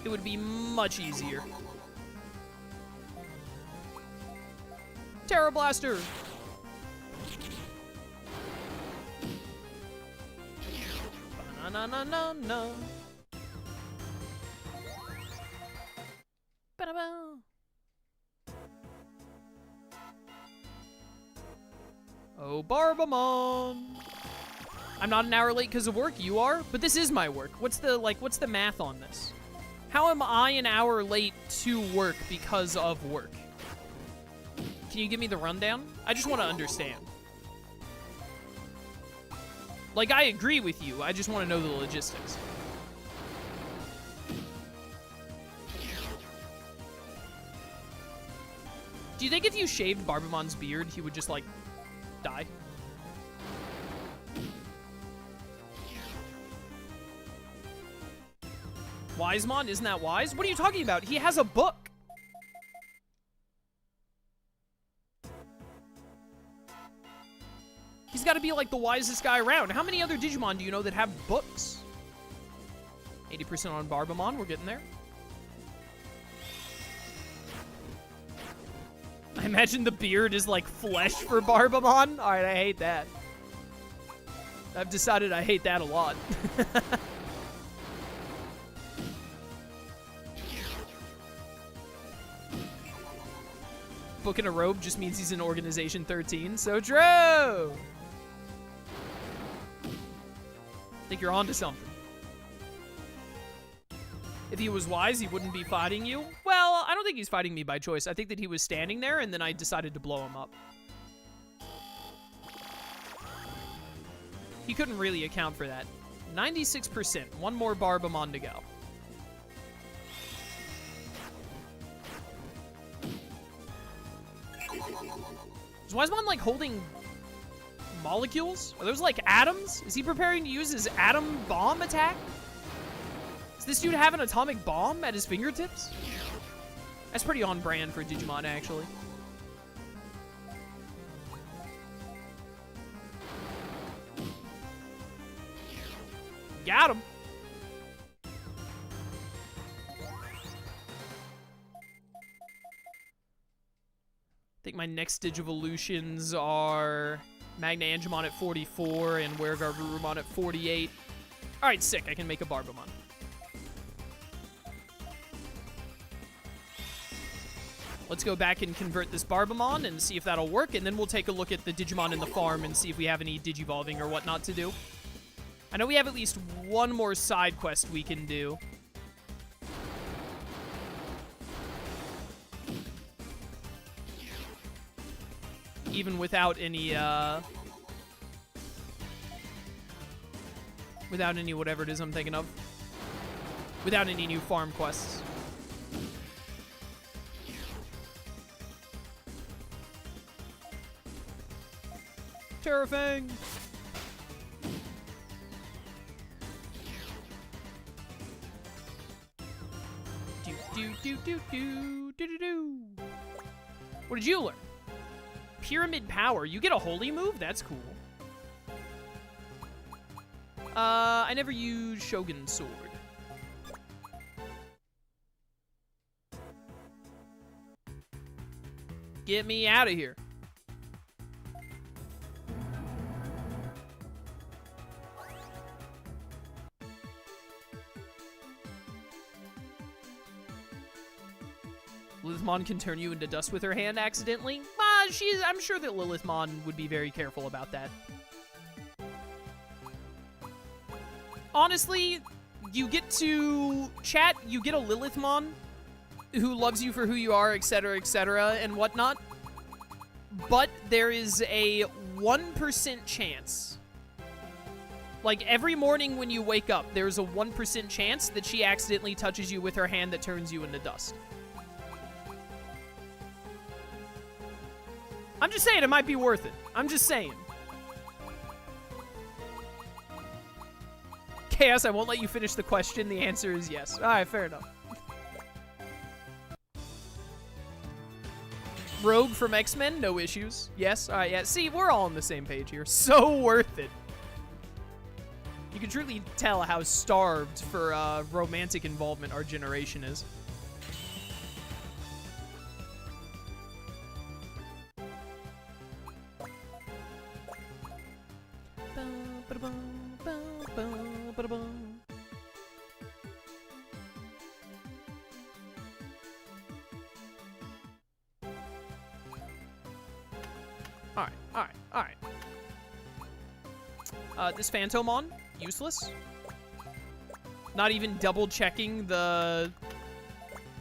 It would be much easier. Terra Blaster! Ba-na-na-na-na. Ba-da-ba. Oh, Barbamon! I'm not an hour late because of work, you are? But this is my work. What's the math on this? How am I an hour late to work because of work? Can you give me the rundown? I just want to understand. Like, I agree with you. I just want to know the logistics. Do you think if you shaved Barbamon's beard, he would just, like, die? Wisemon? Isn't that wise? What are you talking about? He has a book. He's got to be, like, the wisest guy around. How many other Digimon do you know that have books? 80% on Barbamon. We're getting there. I imagine the beard is like flesh for Barbamon. All right, I hate that. I've decided I hate that a lot. Book in a robe just means he's in Organization 13. So true! I think you're onto something. If he was wise, he wouldn't be fighting you. Well, I don't think he's fighting me by choice. I think that he was standing there, and then I decided to blow him up. He couldn't really account for that. 96%. One more Barbamon to go. Is Wisemon, like, holding molecules? Are those, like, atoms? Is he preparing to use his atom bomb attack? Does this dude have an atomic bomb at his fingertips? That's pretty on brand for Digimon, actually. Got him. I think my next Digivolutions are Magna Angemon at 44 and Weregarurumon at 48. Alright, sick. I can make a Barbamon. Let's go back and convert this Barbamon and see if that'll work, and then we'll take a look at the Digimon in the farm and see if we have any Digivolving or whatnot to do. I know we have at least one more side quest we can do. Even without any, without any whatever it is I'm thinking of. Without any new farm quests. Terrafang! Do. What did you learn? Pyramid Power. You get a holy move? That's cool. I never used Shogun Sword. Get me out of here. Lilithmon can turn you into dust with her hand accidentally? I'm sure that Lilithmon would be very careful about that. Honestly, you get to chat, you get a Lilithmon who loves you for who you are, etc., and whatnot. But there is a 1% chance. Like, every morning when you wake up, there's a 1% chance that she accidentally touches you with her hand that turns you into dust. I'm just saying, it might be worth it. I'm just saying. Chaos, I won't let you finish the question. The answer is yes. Alright, fair enough. Rogue from X-Men, no issues. Yes, alright, yeah. See, we're all on the same page here. So worth it. You can truly tell how starved for romantic involvement our generation is. Alright. This Phantomon, useless. Not even double checking the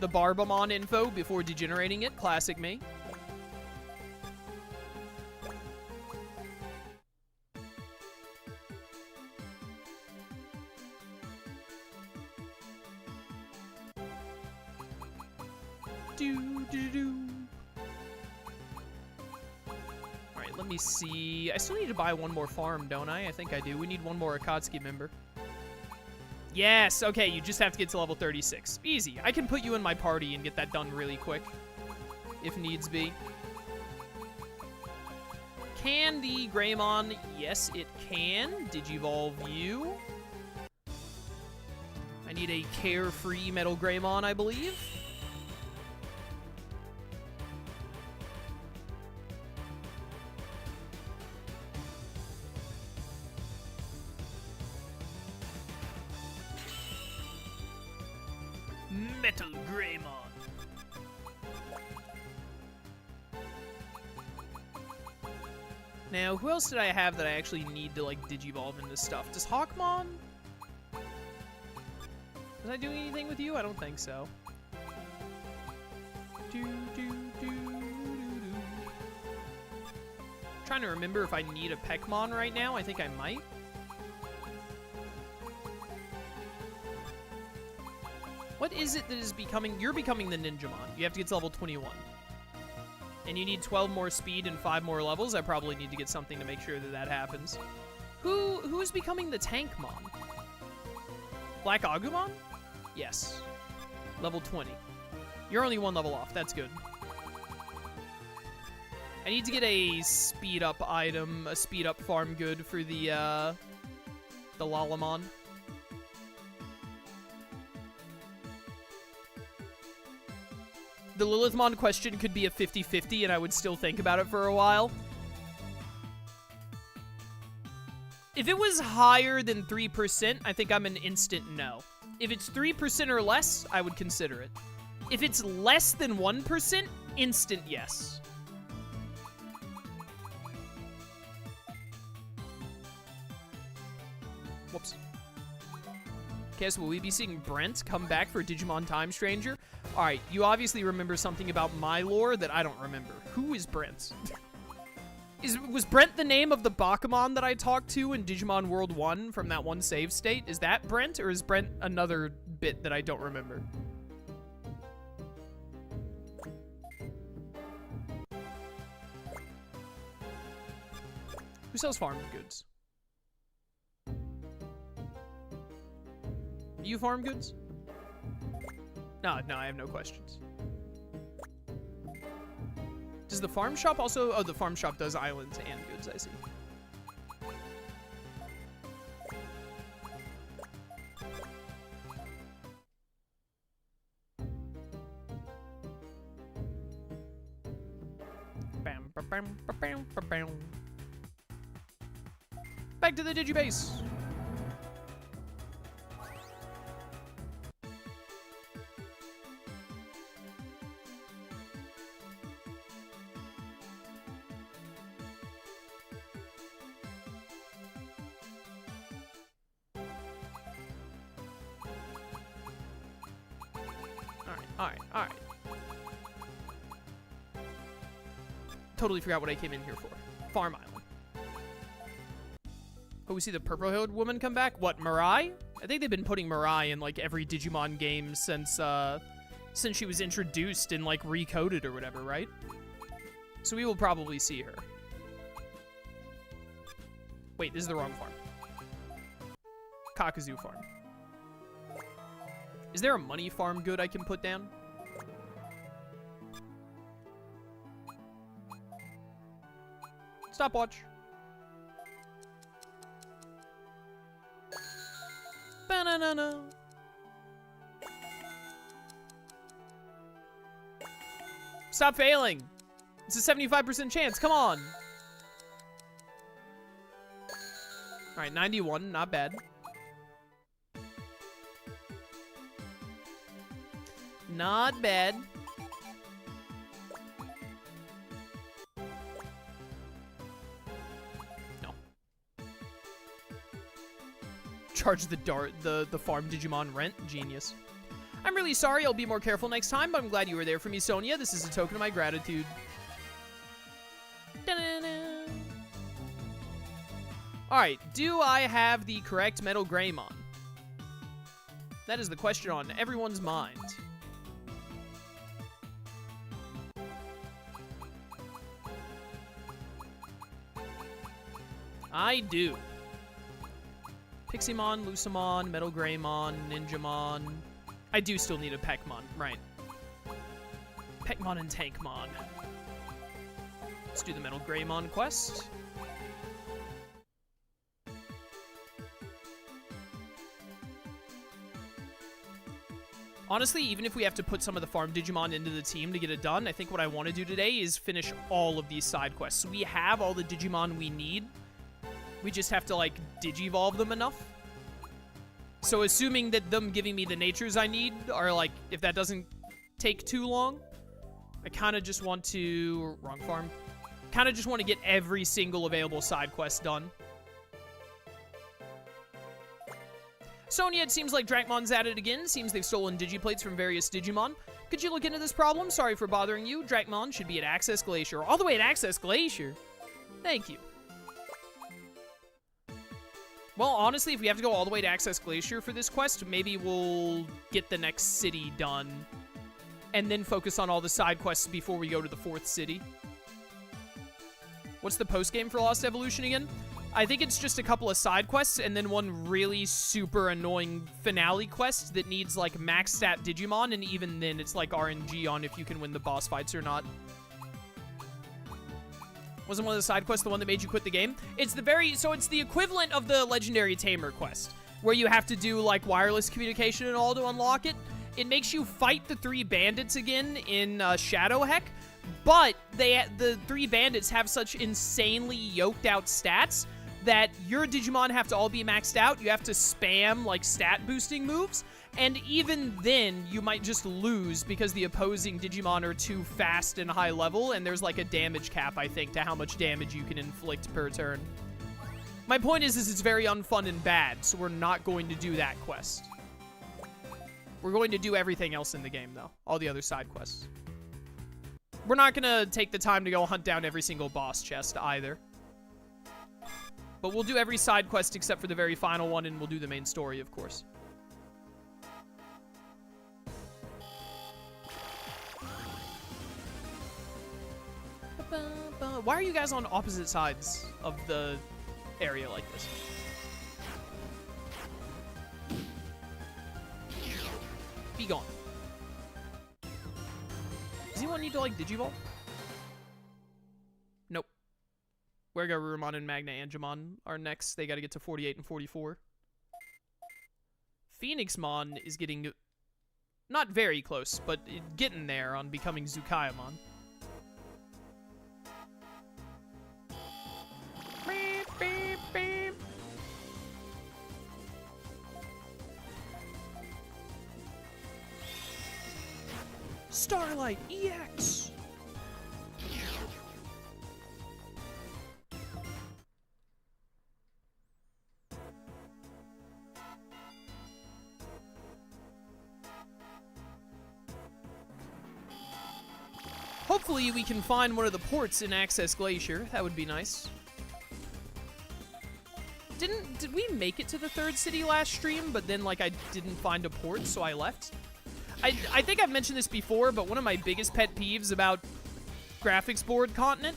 Barbamon info before degenerating it. Classic me. Alright, let me see. I still need to buy one more farm, don't I? I think I do. We need one more Akatsuki member. Yes, okay, you just have to get to level 36. Easy. I can put you in my party and get that done really quick, if needs be. Can the Greymon? Yes, it can. Digivolve you. I need a carefree Metal Greymon, I believe. Metal Greymon. Now, who else did I have that I actually need to, like, Digivolve into stuff? Does Hawkmon? Was I doing anything with you? I don't think so. Trying to remember if I need a Peckmon right now. I think I might. What is it that is becoming... You're becoming the Ninjamon. You have to get to level 21. And you need 12 more speed and 5 more levels. I probably need to get something to make sure that that happens. Who is becoming the Tankmon? Black Agumon? Yes. Level 20. You're only 1 level off. That's good. I need to get a speed up item, a speed up farm good for the Lalamon. The Lilithmon question could be a 50-50, and I would still think about it for a while. If it was higher than 3%, I think I'm an instant no. If it's 3% or less, I would consider it. If it's less than 1%, instant yes. Whoops. Okay, so will we be seeing Brent come back for Digimon Time Stranger? Alright, you obviously remember something about my lore that I don't remember. Who is Brent? Was Brent the name of the Baihumon that I talked to in Digimon World 1 from that one save state? Is that Brent, or is Brent another bit that I don't remember? Who sells farm goods? Do you farm goods? No, I have no questions. Does the farm shop also... Oh, the farm shop does islands and goods, I see. Bam, ba, bam, ba, bam, ba, bam. Back to the Digibase. Alright. Totally forgot what I came in here for. Farm Island. Oh, we see the purple-haired woman come back? What, Mirai? I think they've been putting Mirai in, like, every Digimon game since she was introduced and, like, recoded or whatever, right? So we will probably see her. Wait, this is the wrong farm. Kakuzu farm. Is there a money farm good I can put down? Stopwatch. Banana. Stop failing. It's a 75% chance. Come on. All right, 91. Not bad. Not bad. No. Charge the farm Digimon rent. Genius. I'm really sorry. I'll be more careful next time, but I'm glad you were there for me, Sonia. This is a token of my gratitude. Da-da-da. All right. Do I have the correct Metal Greymon? That is the question on everyone's mind. I do. Piximon, Lucimon, Metal Greymon, Ninjamon. I do still need a Peckmon, right. Peckmon and Tankmon. Let's do the Metal Greymon quest. Honestly, even if we have to put some of the farm Digimon into the team to get it done, I think what I want to do today is finish all of these side quests. So we have all the Digimon we need. We just have to, like, Digivolve them enough. So assuming that them giving me the natures I need are, like, if that doesn't take too long, I kind of just want to... Wrong farm. Kind of just want to get every single available side quest done. Sonia, it seems like Drakmon's at it again. Seems they've stolen Digiplates from various Digimon. Could you look into this problem? Sorry for bothering you. Drakmon should be at Access Glacier. All the way at Access Glacier? Thank you. Well, honestly, if we have to go all the way to Access Glacier for this quest, maybe we'll get the next city done and then focus on all the side quests before we go to the 4th city. What's the post-game for Lost Evolution again? I think it's just a couple of side quests and then one really super annoying finale quest that needs, like, max stat Digimon, and even then it's, like, RNG on if you can win the boss fights or not. Wasn't one of the side quests the one that made you quit the game? It's the equivalent of the Legendary Tamer quest, where you have to do, like, wireless communication and all to unlock it. it makes you fight the 3 bandits again in Shadow Heck, but the 3 bandits have such insanely yoked out stats that your Digimon have to all be maxed out. You have to spam, like, stat boosting moves, and even then, you might just lose because the opposing Digimon are too fast and high level, and there's, like, a damage cap, I think, to how much damage you can inflict per turn. My point is it's very unfun and bad, so we're not going to do that quest. We're going to do everything else in the game, though. All the other side quests. We're not gonna take the time to go hunt down every single boss chest, either. But we'll do every side quest except for the very final one, and we'll do the main story, of course. Why are you guys on opposite sides of the area like this? Be gone. Does anyone need to, like, Digivolve? Nope. Wergarurumon and Magna Angemon are next. They gotta get to 48 and 44. Phoenixmon is getting... not very close, but getting there on becoming Zukaiamon. Beep, beep, beep. Starlight EX! Hopefully we can find one of the ports in Access Glacier. That would be nice. Did we make it to the 3rd city last stream, but then, like, I didn't find a port, so I left? I think I've mentioned this before, but one of my biggest pet peeves about graphics board continent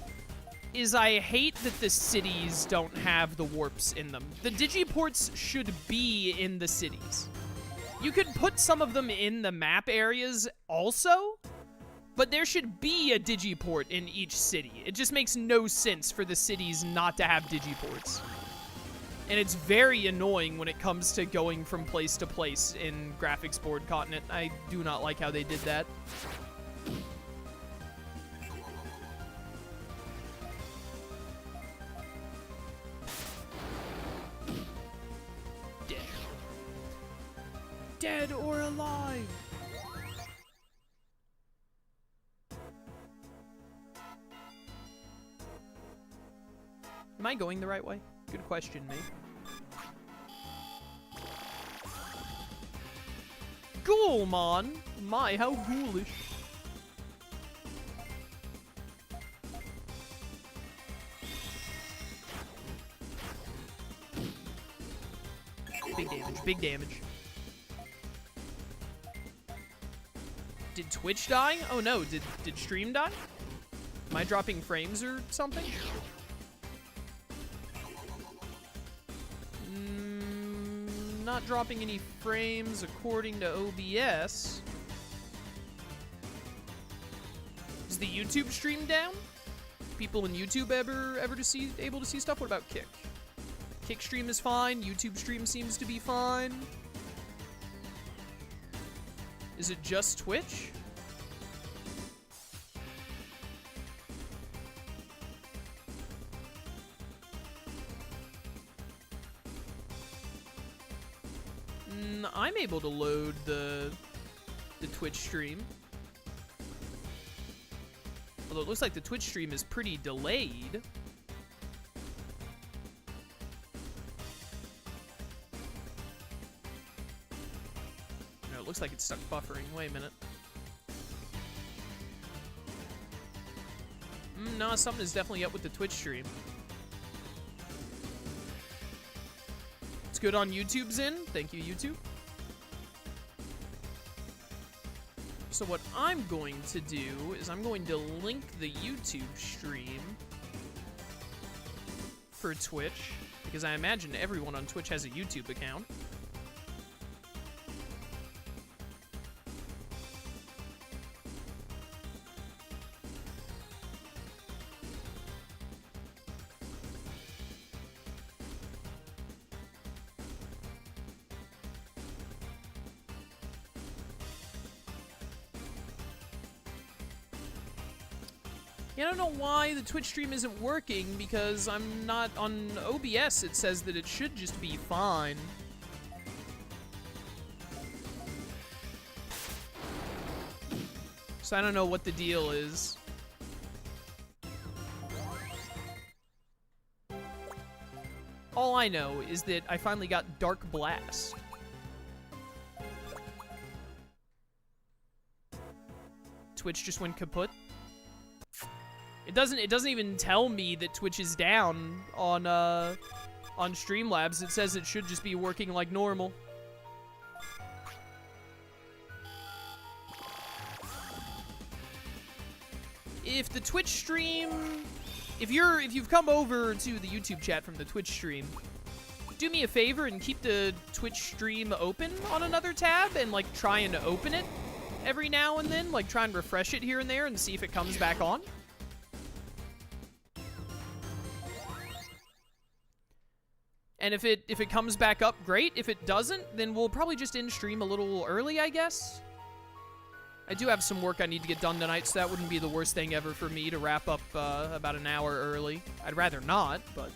is I hate that the cities don't have the warps in them. The Digiports should be in the cities. You could put some of them in the map areas also, but there should be a Digiport in each city. It just makes no sense for the cities not to have Digiports. And it's very annoying when it comes to going from place to place in graphics board continent. I do not like how they did that. Dead. Dead or alive? Am I going the right way? Good question, mate. Ghoulmon! My, how ghoulish. Big damage, big damage. Did Twitch die? Oh no, did stream die? Am I dropping frames or something? Not dropping any frames according to OBS. Is the YouTube stream down? People in YouTube ever able to see stuff? What about Kick? Kick stream is fine. YouTube stream seems to be fine. Is it just Twitch? I'm able to load the Twitch stream. Although it looks like the Twitch stream is pretty delayed. No, it looks like it's stuck buffering. Wait a minute. No, something is definitely up with the Twitch stream. It's good on YouTube's in. Thank you, YouTube. So what I'm going to do is I'm going to link the YouTube stream for Twitch, because I imagine everyone on Twitch has a YouTube account. I don't know why the Twitch stream isn't working, because I'm not on OBS. It says that it should just be fine. So I don't know what the deal is. All I know is that I finally got Dark Blast. Twitch just went kaput. It doesn't even tell me that Twitch is down on Streamlabs. It says it should just be working like normal. If the Twitch stream, if you've come over to the YouTube chat from the Twitch stream, do me a favor and keep the Twitch stream open on another tab and like try and open it every now and then, like try and refresh it here and there and see if it comes back on. And if it comes back up, great. If it doesn't, then we'll probably just end stream a little early, I guess. I do have some work I need to get done tonight, so that wouldn't be the worst thing ever for me to wrap up about an hour early. I'd rather not, but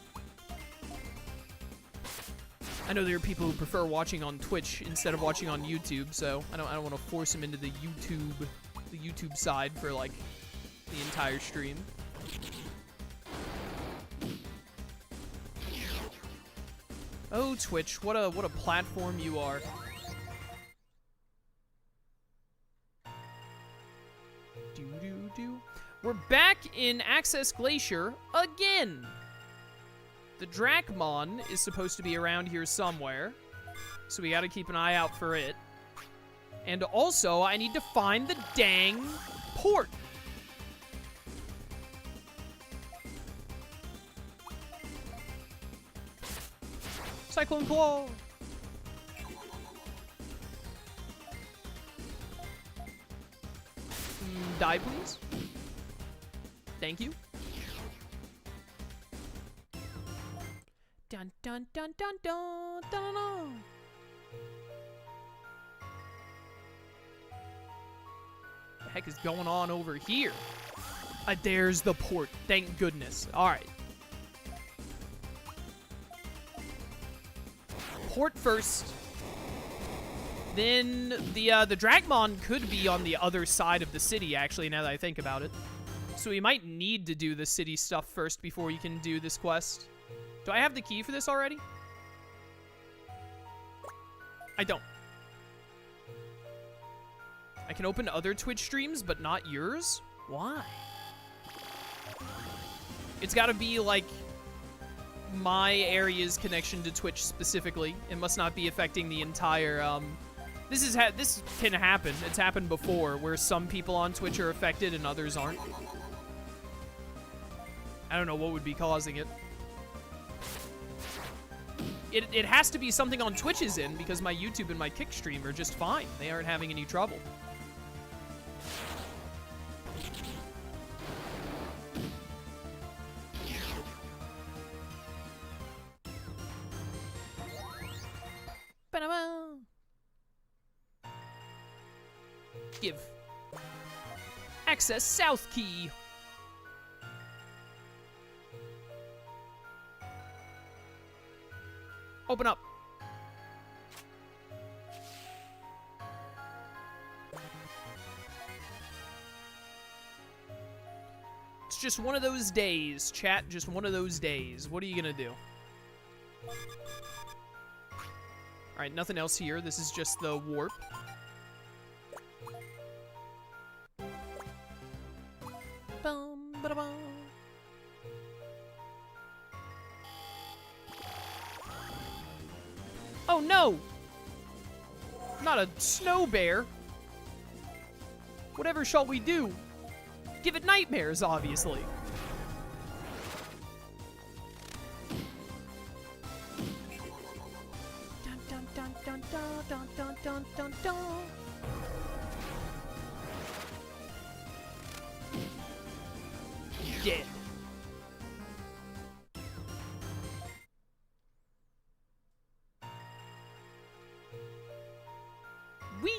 I know there are people who prefer watching on Twitch instead of watching on YouTube, so I don't want to force them into the YouTube side for like the entire stream. Oh, Twitch, what a platform you are. We're back in Access Glacier again. The Dracmon is supposed to be around here somewhere, so we gotta keep an eye out for it. And also, I need to find the dang port. Cyclone Claw. Die, please. Thank you. Dun dun dun dun dun dun dun. The heck is going on over here? There's the port. Thank goodness. All right. Port first. Then the Dracmon could be on the other side of the city, actually, now that I think about it. So we might need to do the city stuff first before you can do this quest. Do I have the key for this already? I don't. I can open other Twitch streams, but not yours? Why? It's gotta be, like, my area's connection to Twitch specifically. It must not be affecting the entire, This can happen. It's happened before, where some people on Twitch are affected and others aren't. I don't know what would be causing it. It has to be something on Twitch's end, because my YouTube and my Kick stream are just fine. They aren't having any trouble. Give. Access South Key. Open up. It's just one of those days, chat. Just one of those days. What are you gonna do? Alright, nothing else here. This is just the warp. Bum, ba-da-bum. Oh no! Not a snow bear. Whatever shall we do? Give it nightmares, obviously. Dun dun dun dun dun dun dun dun dun dun. Dead. Wee.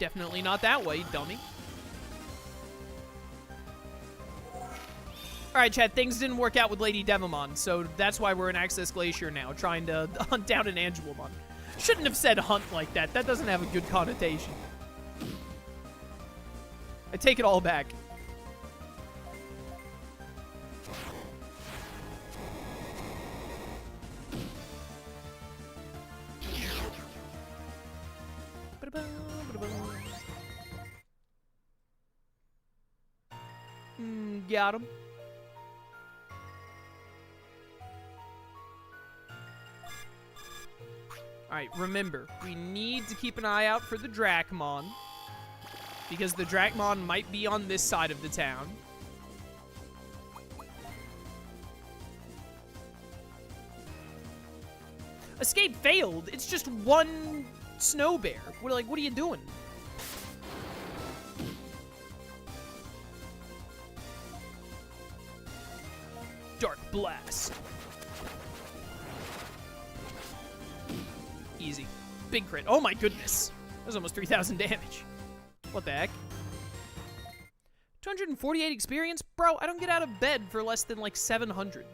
Definitely not that way, dummy. Alright, chat, things didn't work out with Lady Devimon, so that's why we're in Access Glacier now, trying to hunt down an Angelomon. Shouldn't have said hunt like that. That doesn't have a good connotation. I take it all back. Got him. Alright, remember, we need to keep an eye out for the Dracmon, because the Dracmon might be on this side of the town. Escape failed. It's just one snow bear. What are you doing? Dark Blast. Easy. Big crit. Oh my goodness. That was almost 3,000 damage. What the heck? 248 experience? Bro, I don't get out of bed for less than like 700.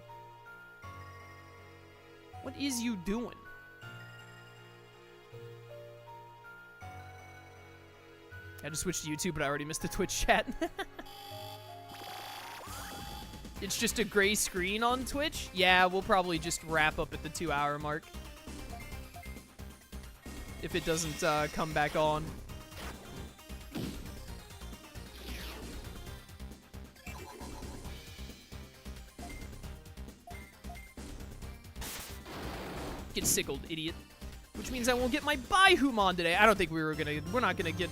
What is you doing? I just switched to YouTube, but I already missed the Twitch chat. It's just a gray screen on Twitch? Yeah, we'll probably just wrap up at the 2-hour mark. If it doesn't come back on. Get sickled, idiot. Which means I won't get my Baihumon today. I don't think we're not gonna get,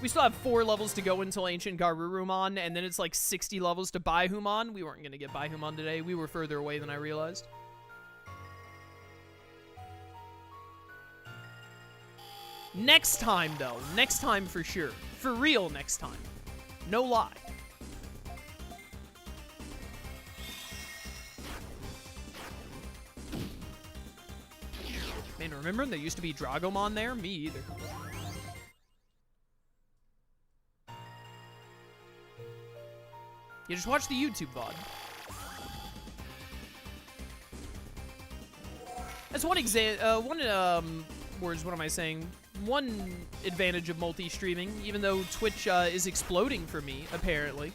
we still have 4 levels to go until Ancient Garurumon, and then it's like 60 levels to Baihumon. We weren't gonna get Baihumon today. We were further away than I realized. Next time, though. Next time for sure. For real next time. No lie. Man, remember there used to be Dragomon there? Me either. You just watch the YouTube VOD. That's one one advantage of multi-streaming, even though Twitch is exploding for me, apparently.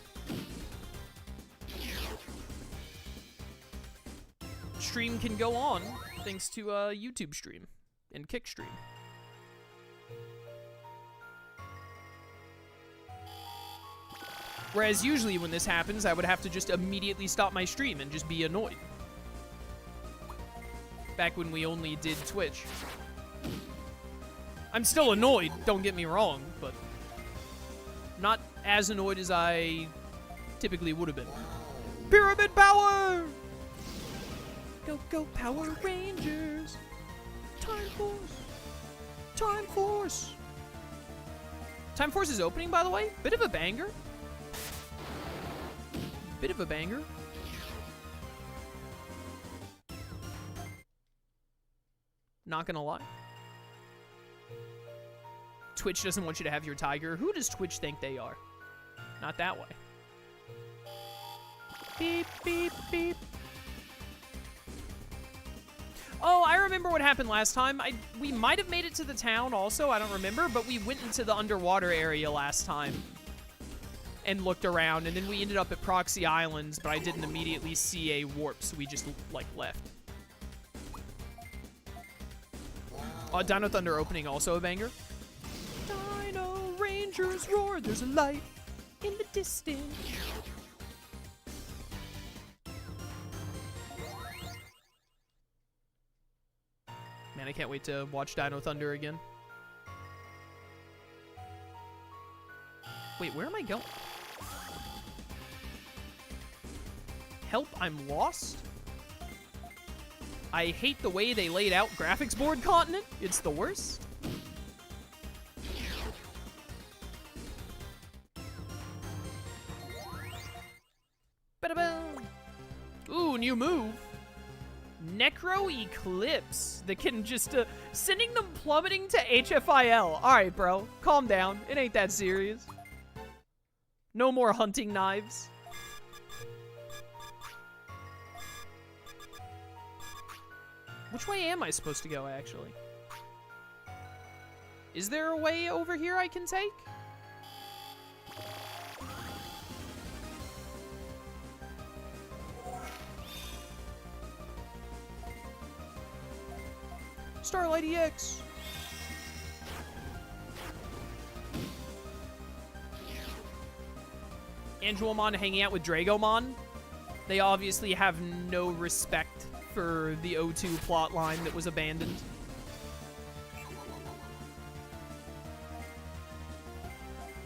Stream can go on thanks to YouTube stream and Kick stream. Whereas usually when this happens, I would have to just immediately stop my stream and just be annoyed. Back when we only did Twitch. I'm still annoyed, don't get me wrong, but not as annoyed as I typically would have been. Pyramid Power! Go, go, Power Rangers! Time Force! Time Force! Time Force is opening, by the way. Bit of a banger. Bit of a banger. Not gonna lie. Twitch doesn't want you to have your tiger. Who does Twitch think they are? Not that way. Beep, beep, beep. Oh, I remember what happened last time. We might have made it to the town also, I don't remember, but we went into the underwater area last time and looked around, and then we ended up at Proxy Islands, but I didn't immediately see a warp, so we just, like, left. Dino Thunder opening also a banger. Dino Rangers roar, there's a light in the distance. Man, I can't wait to watch Dino Thunder again. Wait, where am I going? Help, I'm lost? I hate the way they laid out graphics board continent. It's the worst. Ba-da-boom. Ooh, new move. Necro Eclipse that can just, sending them plummeting to HFIL. Alright, bro. Calm down. It ain't that serious. No more hunting knives. Which way am I supposed to go, actually? Is there a way over here I can take? Starlight EX! Angelomon hanging out with Dragomon. They obviously have no respect for the O2 plotline that was abandoned.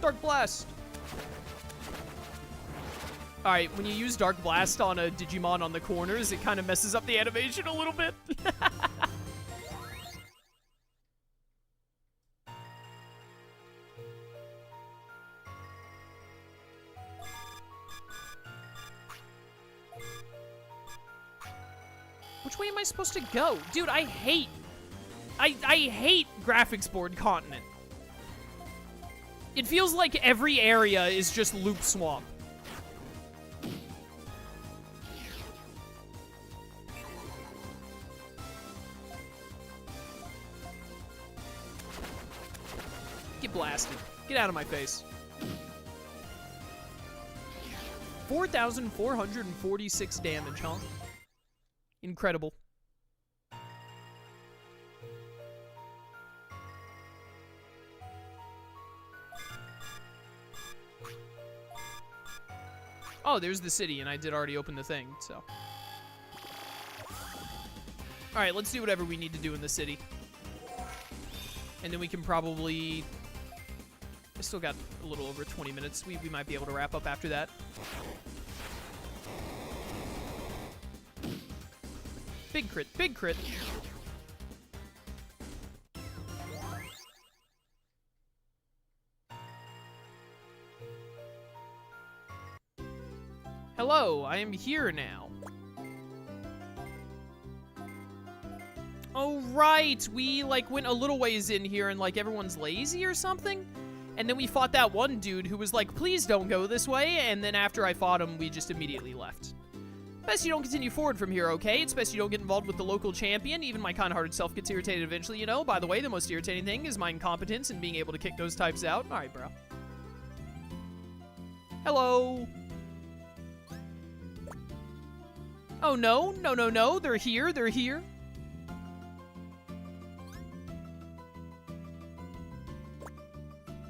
Dark Blast! Alright, when you use Dark Blast on a Digimon on the corners, it kind of messes up the animation a little bit. Which way am I supposed to go? Dude, I hate graphics board continent. It feels like every area is just Loop Swamp. Get blasted. Get out of my face. 4,446 damage, huh? Incredible. Oh, there's the city, and I did already open the thing, so. Alright, let's do whatever we need to do in the city. And then we can probably... I still got a little over 20 minutes. We might be able to wrap up after that. Big crit, big crit. Hello, I am here now. Oh, right. We, like, went a little ways in here and, like, everyone's lazy or something? And then we fought that one dude who was like, please don't go this way. And then after I fought him, we just immediately left. Best you don't continue forward from here, okay? It's best you don't get involved with the local champion. Even my kind-hearted self gets irritated eventually, you know? By the way, the most irritating thing is my incompetence in being able to kick those types out. All right, bro. Hello. Oh, no. No, no, no. They're here. They're here.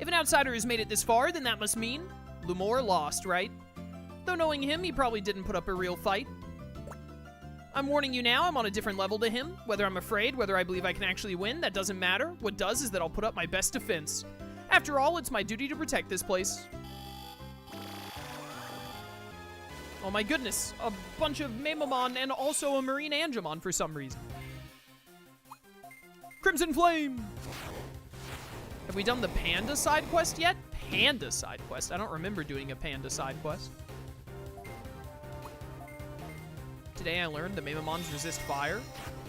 If an outsider has made it this far, then that must mean Lumore lost, right? Though knowing him, he probably didn't put up a real fight. I'm warning you now, I'm on a different level to him. Whether I'm afraid, whether I believe I can actually win, that doesn't matter. What does is that I'll put up my best defense. After all, it's my duty to protect this place. Oh my goodness, a bunch of Baihumon and also a Marine Angemon for some reason. Crimson Flame! Have we done the Panda side quest yet? Panda side quest? I don't remember doing a Panda side quest. Today I learned that Baihumons resist fire.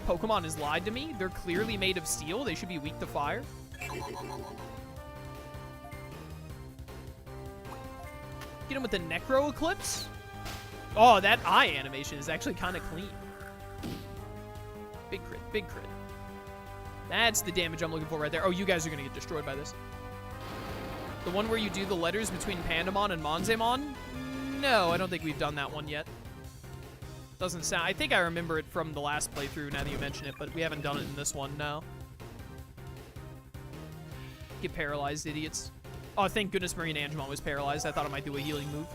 Pokemon has lied to me. They're clearly made of steel. They should be weak to fire. Get him with the Necro Eclipse. Oh, that eye animation is actually kind of clean. Big crit, big crit. That's the damage I'm looking for right there. Oh, you guys are going to get destroyed by this. The one where you do the letters between Pandamon and Monzemon? No, I don't think we've done that one yet. Doesn't sound... I think I remember it from the last playthrough now that you mention it, but we haven't done it in this one, no. Get paralyzed, idiots. Oh, thank goodness Marine Angemon was paralyzed. I thought it might do a healing move.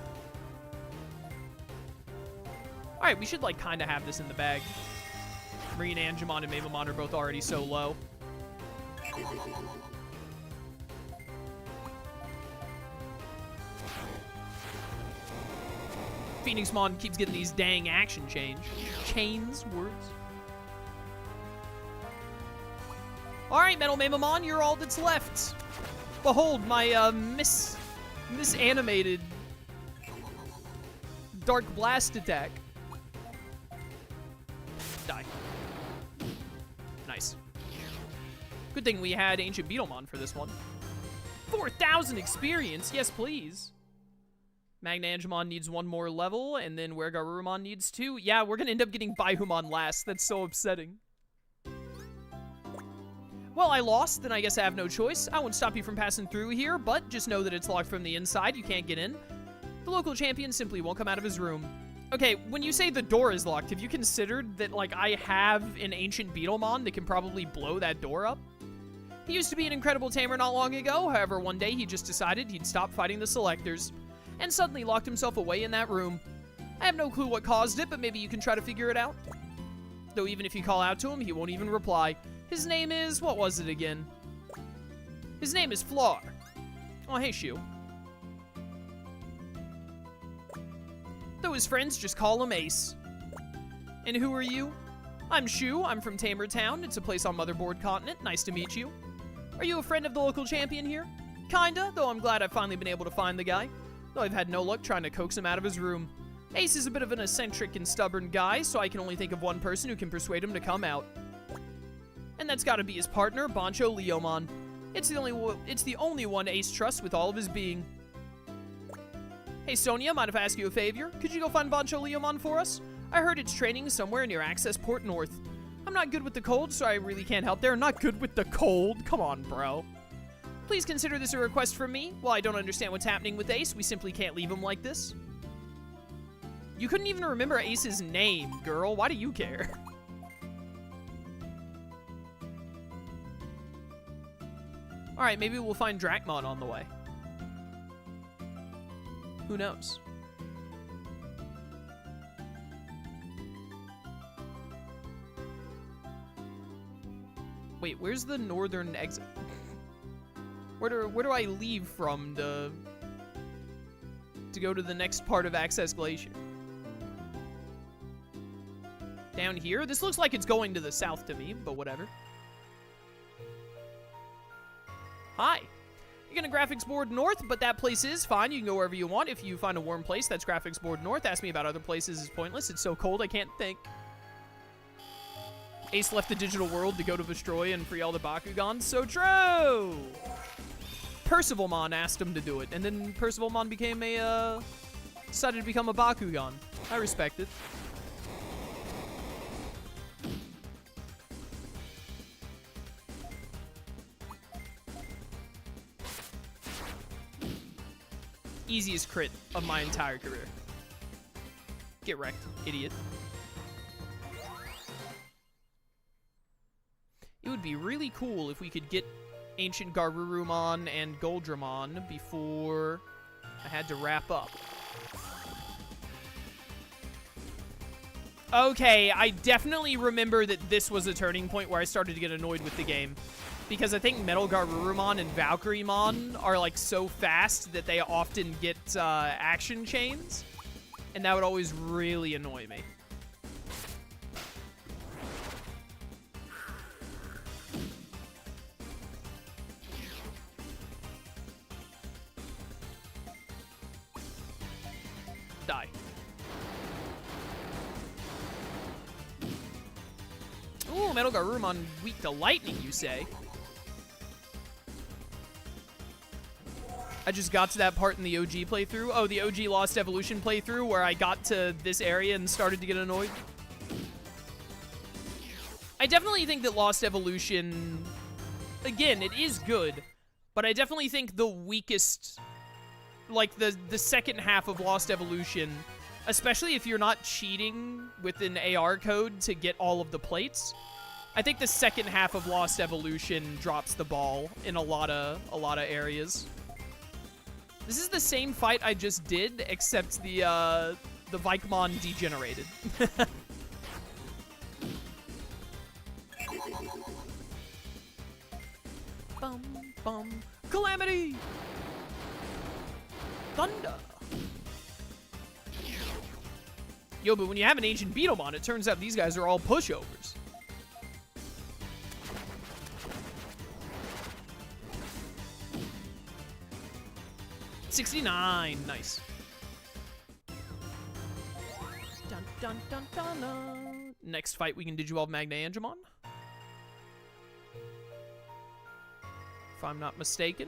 Alright, we should, like, kind of have this in the bag. Marine Angemon and Baihumon are both already so low. Phoenixmon keeps getting these dang action chains words. Alright, Metal Baihumon, you're all that's left. Behold my misanimated Dark Blast attack. Die. Good thing we had Ancient Beetlemon for this one. 4,000 experience, yes please. Magna-Angemon needs 1 more level, and then Wergarurumon needs 2. Yeah, we're gonna end up getting Baihumon last. That's so upsetting. Well, I lost, then I guess I have no choice. I won't stop you from passing through here, but just know that it's locked from the inside. You can't get in. The local champion simply won't come out of his room. Okay, when you say the door is locked, have you considered that, like, I have an Ancient Beetlemon that can probably blow that door up? He used to be an incredible tamer not long ago, however, one day he just decided he'd stop fighting the selectors, and suddenly locked himself away in that room. I have no clue what caused it, but maybe you can try to figure it out. Though even if you call out to him, he won't even reply. His name is, what was it again? His name is Floor. Oh, hey, Shu. Though his friends just call him Ace. And who are you? I'm Shu. I'm from Tamer Town. It's a place on Motherboard Continent. Nice to meet you. Are you a friend of the local champion here? Kinda, though I'm glad I've finally been able to find the guy. Though I've had no luck trying to coax him out of his room. Ace is a bit of an eccentric and stubborn guy, so I can only think of one person who can persuade him to come out. And that's gotta be his partner, Bancho Leomon. It's the only one Ace trusts with all of his being. Hey Sonia, mind if I ask you a favor? Could you go find Bancho Leomon for us? I heard it's training somewhere near Access Port North. I'm not good with the cold, so I really can't help there. Not good with the cold? Come on, bro. Please consider this a request from me. While I don't understand what's happening with Ace, we simply can't leave him like this. You couldn't even remember Ace's name, girl. Why do you care? Alright, maybe we'll find Drakmon on the way. Who knows? Wait, where's the northern exit? Where do I leave from to go to the next part of Access Glacier? Down here? This looks like it's going to the south to me, but whatever. Hi. You're gonna graphics board north, but that place is fine. You can go wherever you want. If you find a warm place, that's graphics board north. Ask me about other places is pointless. It's so cold I can't think. Ace left the digital world to go to Vestroy and free all the Bakugans. So true! Percivalmon asked him to do it, and then Percivalmon became a, decided to become a Bakugan. I respect it. Easiest crit of my entire career. Get wrecked, idiot. It would be really cool if we could get Ancient Garurumon and Goldramon before I had to wrap up. Okay, I definitely remember that this was a turning point where I started to get annoyed with the game. Because I think Metal Garurumon and Valkyriemon are like so fast that they often get action chains. And that would always really annoy me. Die. Ooh, Metal Garurumon weak to lightning, you say? I just got to that part in the OG playthrough. Oh, the OG Lost Evolution playthrough where I got to this area and started to get annoyed. I definitely think that Lost Evolution, again, it is good, but I definitely think the weakest, like the second half of Lost Evolution, especially if you're not cheating with an AR code to get all of the plates, I think the second half of Lost Evolution drops the ball in a lot of areas. This is the same fight I just did, except the Vikemon degenerated. Bum, bum. Calamity! Thunder! Yo, but when you have an Ancient Beetlemon, it turns out these guys are all pushovers. $69, nice. Dun, dun, dun, dun, dun. Next fight, we can Digivolve Magna-Angemon. if I'm not mistaken.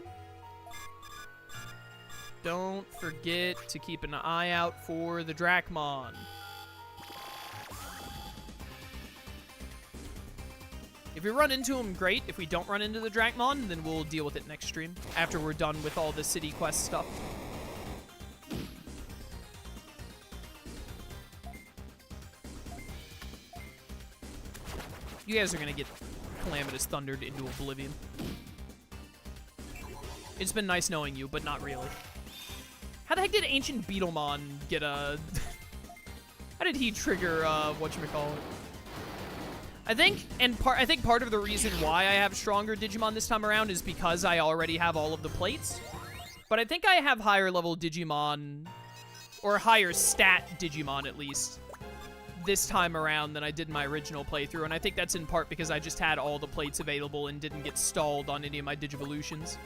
Don't forget to keep an eye out for the Dracmon. If we run into him, great. If we don't run into the Dracmon, then we'll deal with it next stream, after we're done with all the city quest stuff. You guys are gonna get Calamitous Thundered into oblivion. It's been nice knowing you, but not really. How the heck did Ancient Beetlemon get a... How did he trigger, whatchamacallit? I think part of the reason why I have stronger Digimon this time around is because I already have all of the plates. But I think I have higher level Digimon, or higher stat Digimon at least, this time around than I did in my original playthrough. And I think that's in part because I just had all the plates available and didn't get stalled on any of my Digivolutions.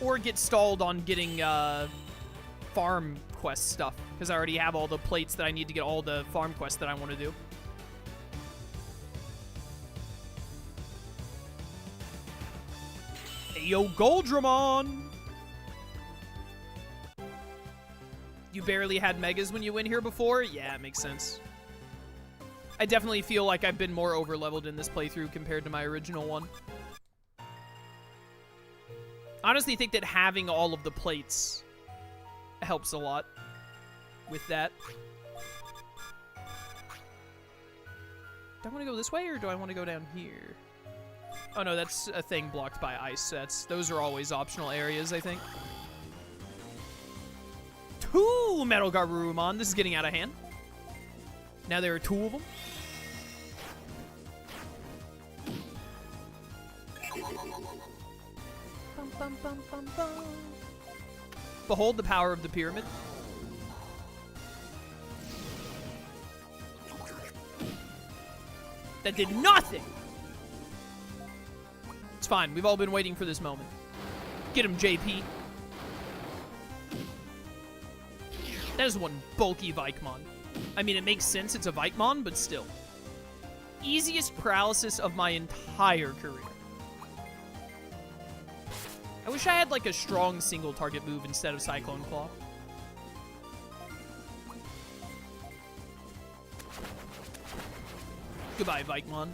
Or get stalled on getting farm quest stuff, because I already have all the plates that I need to get all the farm quests that I want to do. Hey, yo, Goldramon! You barely had Megas when you went here before? Yeah, it makes sense. I definitely feel like I've been more over-leveled in this playthrough compared to my original one. I honestly think that having all of the plates helps a lot with that. Do I want to go this way, or do I want to go down here? Oh no, that's a thing blocked by ice. Those are always optional areas, I think. 2 Metal Garurumon. This is getting out of hand. Now there are 2 of them. Bum, bum, bum, bum, bum. Behold the power of the pyramid. That did nothing! It's fine. We've all been waiting for this moment. Get him, JP. That is one bulky Baihumon. I mean, it makes sense it's a Baihumon, but still. Easiest paralysis of my entire career. I wish I had, like, a strong single target move instead of Cyclone Claw. Goodbye, Baihumon.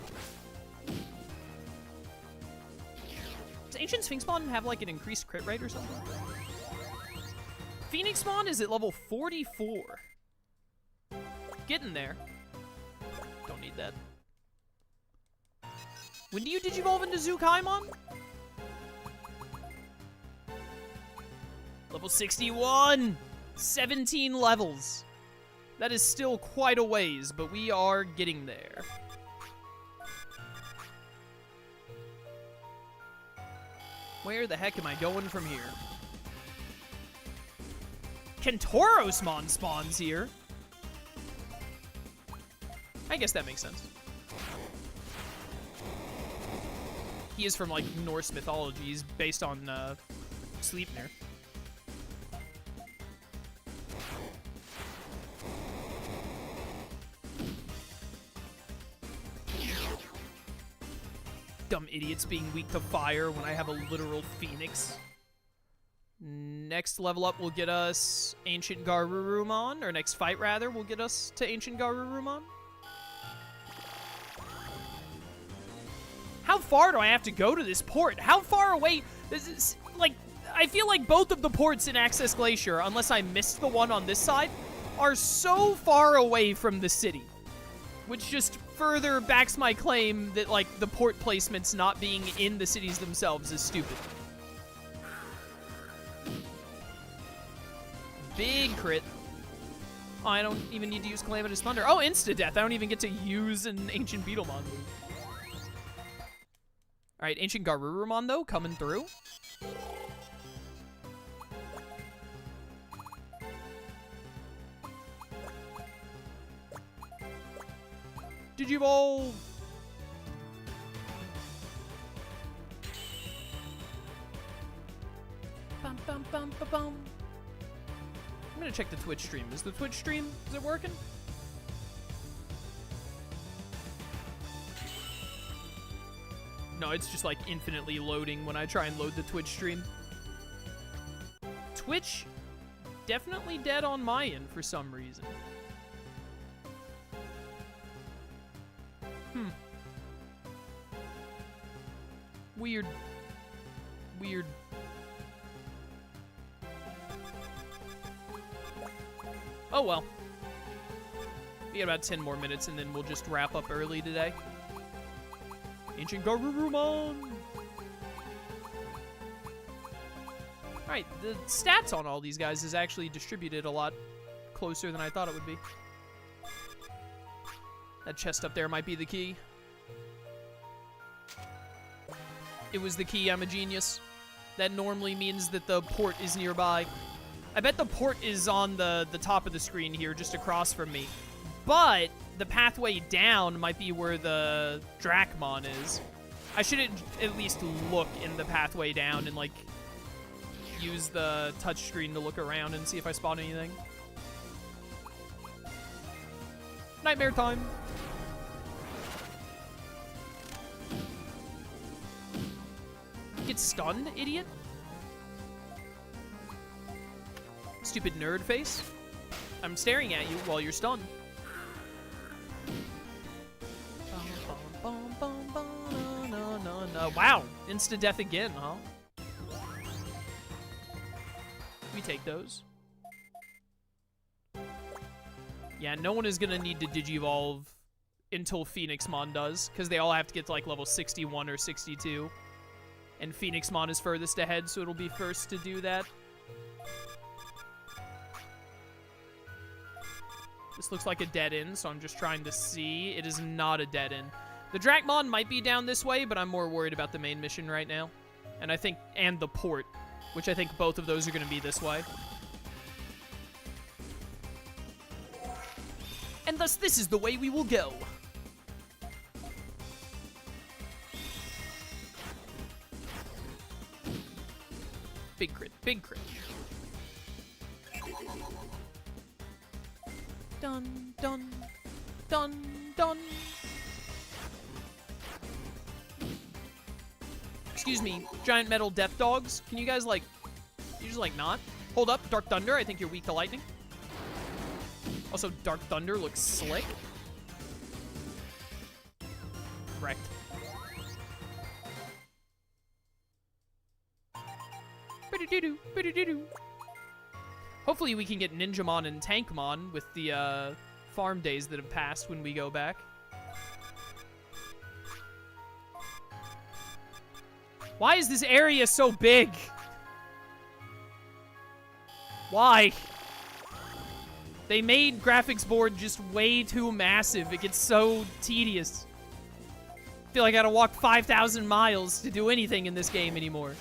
Does Ancient Sphinxmon have, like, an increased crit rate or something? Phoenixmon is at level 44. Getting there. Don't need that. When do you Digivolve into Zukaimon? Level 61! 17 levels. That is still quite a ways, but we are getting there. Where the heck am I going from here? Kentorosmon spawns here. I guess that makes sense. He is from, like, Norse mythology. He's based on, Sleipnir. Dumb idiots being weak to fire when I have a literal phoenix. Next level up will get us Ancient Garurumon, or next fight, rather, will get us to Ancient Garurumon. How far do I have to go to this port? How far away? This is, like, I feel like both of the ports in Access Glacier, unless I missed the one on this side, are so far away from the city. Which just further backs my claim that, like, the port placements not being in the cities themselves is stupid. Big crit. Oh, I don't even need to use Calamitous Thunder. Oh, insta-death. I don't even get to use an Ancient Beetlemon move. Alright, Ancient Garurumon, though, coming through. Digivolve! Bum, bum, bum, bum, bum. I'm gonna check the Twitch stream. Is the Twitch stream, is it working? No, it's just like infinitely loading when I try and load the Twitch stream. Twitch, definitely dead on my end for some reason. Weird. Weird. Oh well. We got about 10 more minutes and then we'll just wrap up early today. Ancient Garurumon! Alright, the stats on all these guys is actually distributed a lot closer than I thought it would be. That chest up there might be the key. It was the key, I'm a genius. That normally means that the port is nearby. I bet the port is on the top of the screen here, just across from me. But the pathway down might be where the Dracmon is. I should at least look in the pathway down and, like, use the touchscreen to look around and see if I spot anything. Nightmare time. Get stunned, idiot. Stupid nerd face. I'm staring at you while you're stunned. Wow, insta-death again, huh? We take those. Yeah, no one is gonna need to Digivolve until Phoenixmon does, because they all have to get to like level 61 or 62. And Phoenixmon is furthest ahead, so it'll be first to do that. This looks like a dead end, so I'm just trying to see. It is not a dead end. The Dracmon might be down this way, but I'm more worried about the main mission right now. And I think, and the port, which I think both of those are going to be this way. And thus, this is the way we will go. Big crit, big crit. Dun, dun, dun, dun. Excuse me, giant metal death dogs. Can you guys, like, you just, like, not? Hold up, Dark Thunder, I think you're weak to lightning. Also, Dark Thunder looks slick. Correct. Ba-do-do-do, ba-do-do-do. Hopefully we can get Ninjamon and Tankmon with the farm days that have passed when we go back. Why is this area so big? Why? They made graphics board just way too massive. It gets so tedious. I feel like I gotta walk 5,000 miles to do anything in this game anymore.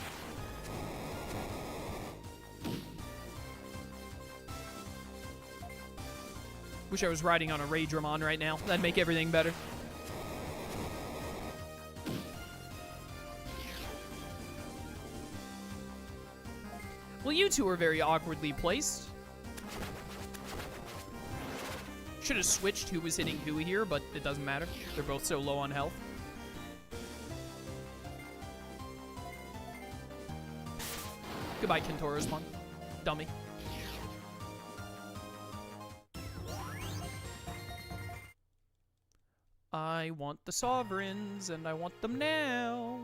Wish I was riding on a Raydramon right now. That'd make everything better. Well, you two are very awkwardly placed. Should have switched who was hitting who here, but it doesn't matter. They're both so low on health. Goodbye, Kentorosmon. Dummy. I want the sovereigns, and I want them now.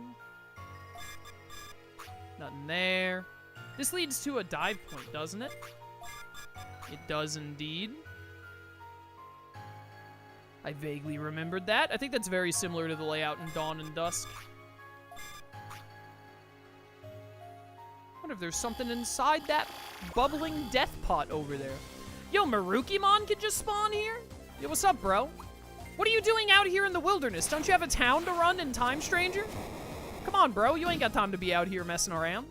Nothing there. This leads to a dive point, doesn't it? It does indeed. I vaguely remembered that. I think that's very similar to the layout in Dawn and Dusk. I wonder if there's something inside that bubbling death pot over there. Yo, Marukimon can just spawn here? Yo, what's up, bro? What are you doing out here in the wilderness? Don't you have a town to run in Time Stranger? Come on, bro. You ain't got time to be out here messing around.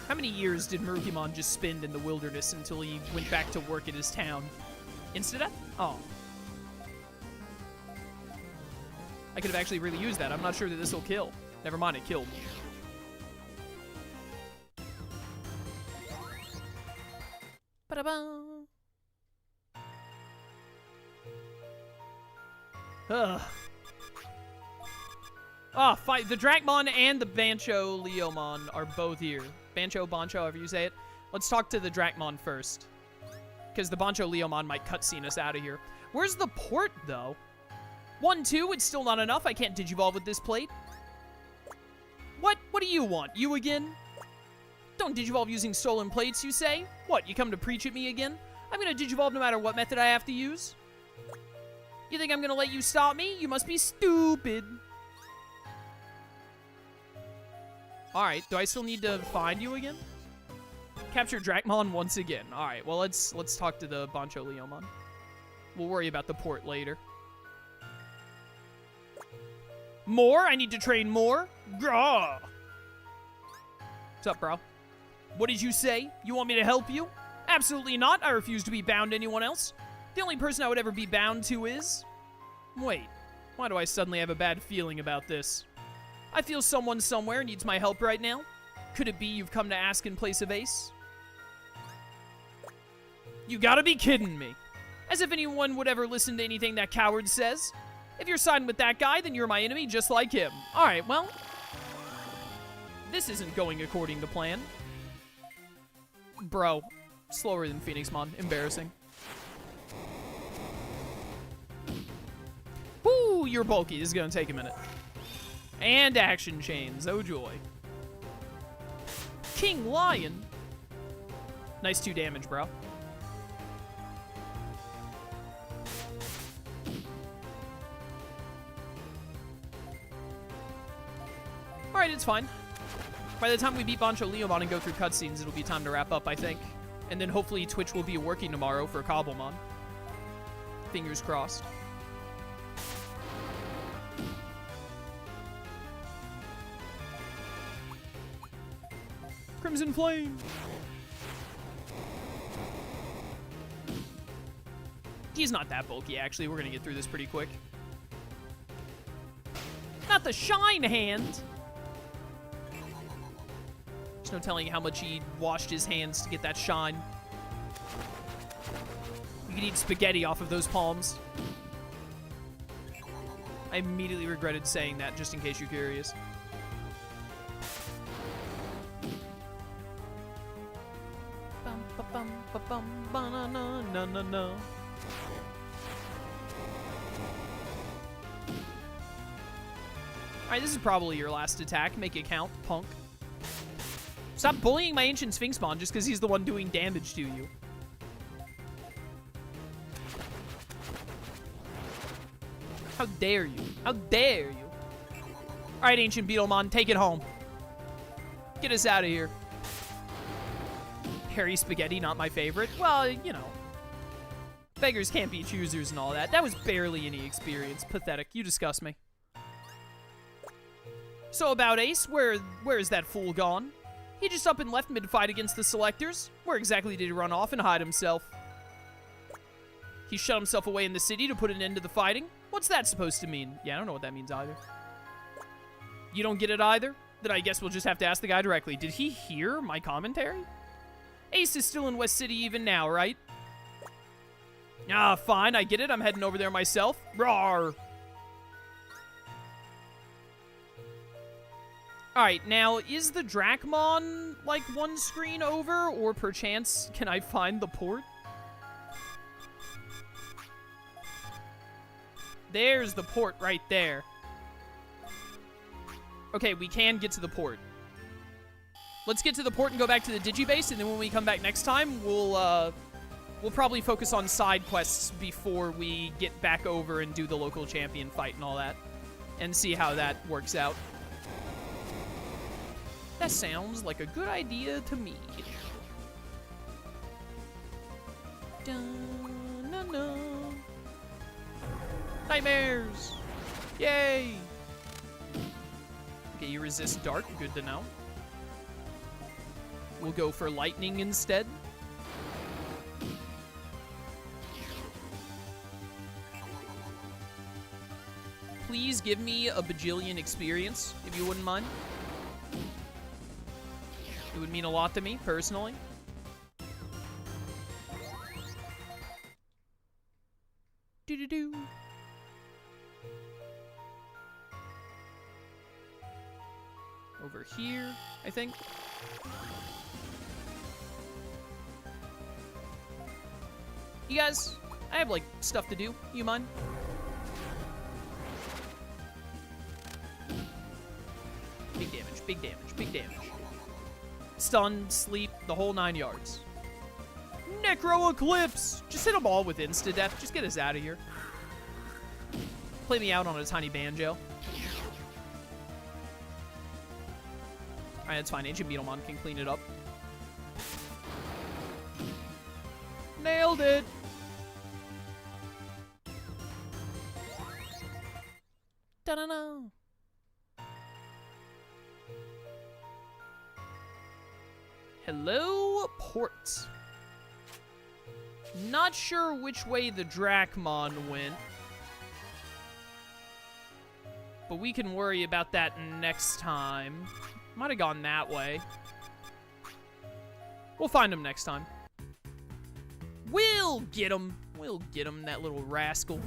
How many years did Marukimon just spend in the wilderness until he went back to work at his town? Insta-death? Oh. I could have actually really used that. I'm not sure that this will kill. Never mind, it killed. Ba-da-ba. Ugh. Oh, fight. The Dracmon and the Bancho Leomon are both here. Bancho, Boncho, however you say it. Let's talk to the Dracmon first. Because the Bancho Leomon might cutscene us out of here. Where's the port, though? 1-2, it's still not enough. I can't Digivolve with this plate. What? What do you want? You again? Don't Digivolve using stolen plates, you say? What, you come to preach at me again? I'm gonna Digivolve no matter what method I have to use. You think I'm gonna let you stop me? You must be stupid. Alright, do I still need to find you again? Capture Dracmon once again. Alright, well, let's talk to the Bancho Leomon. We'll worry about the port later. More? I need to train more? Grah! What's up, bro? What did you say? You want me to help you? Absolutely not. I refuse to be bound to anyone else. The only person I would ever be bound to is... Wait, why do I suddenly have a bad feeling about this? I feel someone somewhere needs my help right now. Could it be you've come to ask in place of Ace? You gotta be kidding me. As if anyone would ever listen to anything that coward says. If you're siding with that guy, then you're my enemy just like him. Alright, well... This isn't going according to plan. Bro, slower than Phoenixmon. Embarrassing. Whoo, you're bulky. This is gonna take a minute. And action chains. Oh, joy. King Lion. Nice 2 damage, bro. Alright, it's fine. By the time we beat Bancho Leomon and go through cutscenes, it'll be time to wrap up, I think. And then hopefully Twitch will be working tomorrow for Cobblemon. Fingers crossed. Crimson Flame! He's not that bulky, actually. We're gonna get through this pretty quick. Not the Shine Hand! There's no telling how much he washed his hands to get that shine. You could eat spaghetti off of those palms. I immediately regretted saying that, just in case you're curious. Alright, this is probably your last attack. Make it count, punk. Stop bullying my Ancient Sphinxmon just because he's the one doing damage to you. How dare you? How dare you? Alright, Ancient Beetlemon, take it home. Get us out of here. Hairy Spaghetti, not my favorite. Well, you know. Beggars can't be choosers and all that. That was barely any experience. Pathetic. You disgust me. So about Ace, where is that fool gone? He just up and left mid-fight against the Selectors. Where exactly did he run off and hide himself? He shut himself away in the city to put an end to the fighting? What's that supposed to mean? Yeah, I don't know what that means either. You don't get it either? Then I guess we'll just have to ask the guy directly. Did he hear my commentary? Ace is still in West City even now, right? Ah, fine, I get it. I'm heading over there myself. Rawr! Alright, now, is the Dracmon, like, one screen over? Or perchance, can I find the port? There's the port right there. Okay, we can get to the port. Let's get to the port and go back to the Digibase, and then when we come back next time, we'll probably focus on side quests before we get back over and do the local champion fight and all that. And see how that works out. That sounds like a good idea to me. Dun-na-na. Nightmares! Yay! Okay, you resist dark. Good to know. We'll go for lightning instead. Please give me a bajillion experience, if you wouldn't mind. It would mean a lot to me, personally. Do-do-do. Over here, I think. You guys, I have, like, stuff to do. You mind? Big damage, big damage, big damage. Stun, sleep, the whole 9 yards. Necro Eclipse! Just hit them all with insta-death. Just get us out of here. Play me out on a tiny banjo. Alright, that's fine. Ancient Beetlemon can clean it up. Nailed it! Da-da-da! Hello, Port. Not sure which way the Dracmon went. But we can worry about that next time. Might have gone that way. We'll find him next time. We'll get him. We'll get him, that little rascal.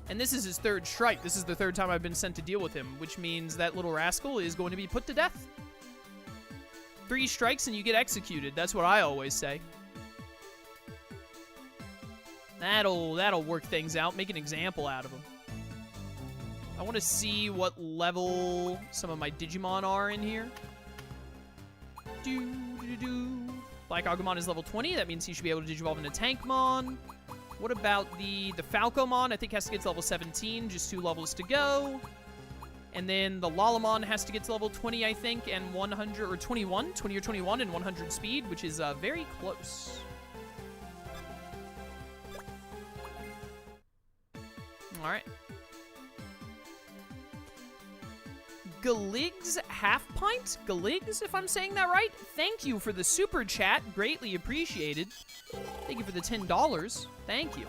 And this is his third strike. This is the third time I've been sent to deal with him, which means that little rascal is going to be put to death. 3 strikes and you get executed. That's what I always say. That'll work things out. Make an example out of him. I want to see what level some of my Digimon are in here. Black Agumon is level 20. That means he should be able to Digivolve into Tankmon. What about the Falcomon? I think has to get to level 17. Just 2 levels to go. And then the Lalamon has to get to level 20, I think, and 100 or 21. 20 or 21 and 100 speed, which is very close. All right. Galig's Half Pint? Galig's, if I'm saying that right? Thank you for the super chat. Greatly appreciated. Thank you for the $10. Thank you.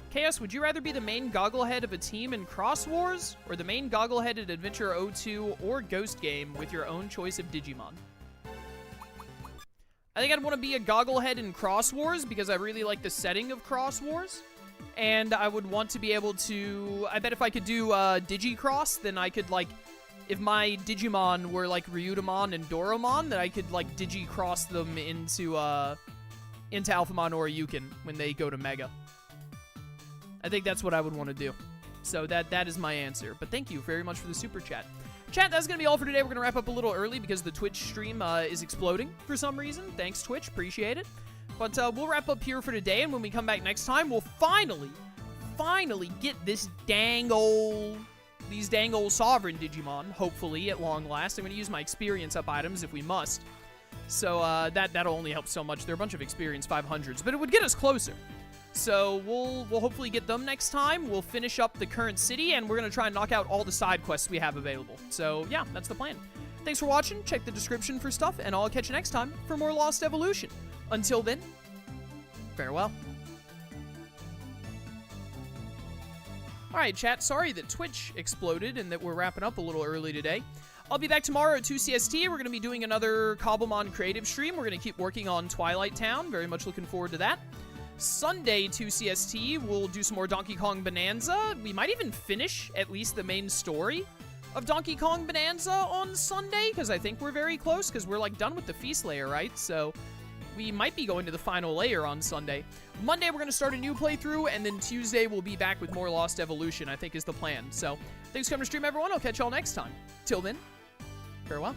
Chaos, would you rather be the main gogglehead of a team in Cross Wars, or the main gogglehead at Adventure 02 or Ghost Game with your own choice of Digimon? I think I'd want to be a gogglehead in Cross Wars because I really like the setting of Cross Wars. And I would want to be able to... I bet if I could do Digicross, then I could, like... If my Digimon were, like, Ryudomon and Doromon, then I could, like, Digicross them into Alphamon or Ryukin when they go to Mega. I think that's what I would want to do. So that is my answer. But thank you very much for the super chat. Chat, that's going to be all for today. We're going to wrap up a little early because the Twitch stream is exploding for some reason. Thanks, Twitch. Appreciate it. But we'll wrap up here for today, and when we come back next time, we'll finally get this these dang old Sovereign Digimon, hopefully, at long last. I'm going to use my experience up items if we must. So that'll only help so much. They're a bunch of experience 500s, but it would get us closer. So we'll hopefully get them next time. We'll finish up the current city, and we're going to try and knock out all the side quests we have available. So yeah, that's the plan. Thanks for watching. Check the description for stuff, and I'll catch you next time for more Lost Evolution. Until then, farewell. Alright, chat, sorry that Twitch exploded and that we're wrapping up a little early today. I'll be back tomorrow at 2 CST. We're going to be doing another Cobblemon creative stream. We're going to keep working on Twilight Town. Very much looking forward to that. Sunday, 2 CST, we'll do some more Donkey Kong Bonanza. We might even finish at least the main story of Donkey Kong Bonanza on Sunday, because I think we're very close, because we're, like, done with the Feast layer, right? So we might be going to the final layer on Sunday. Monday, we're going to start a new playthrough, and then Tuesday, we'll be back with more Lost Evolution, I think is the plan. So, thanks for coming to stream, everyone. I'll catch y'all next time. Till then, farewell.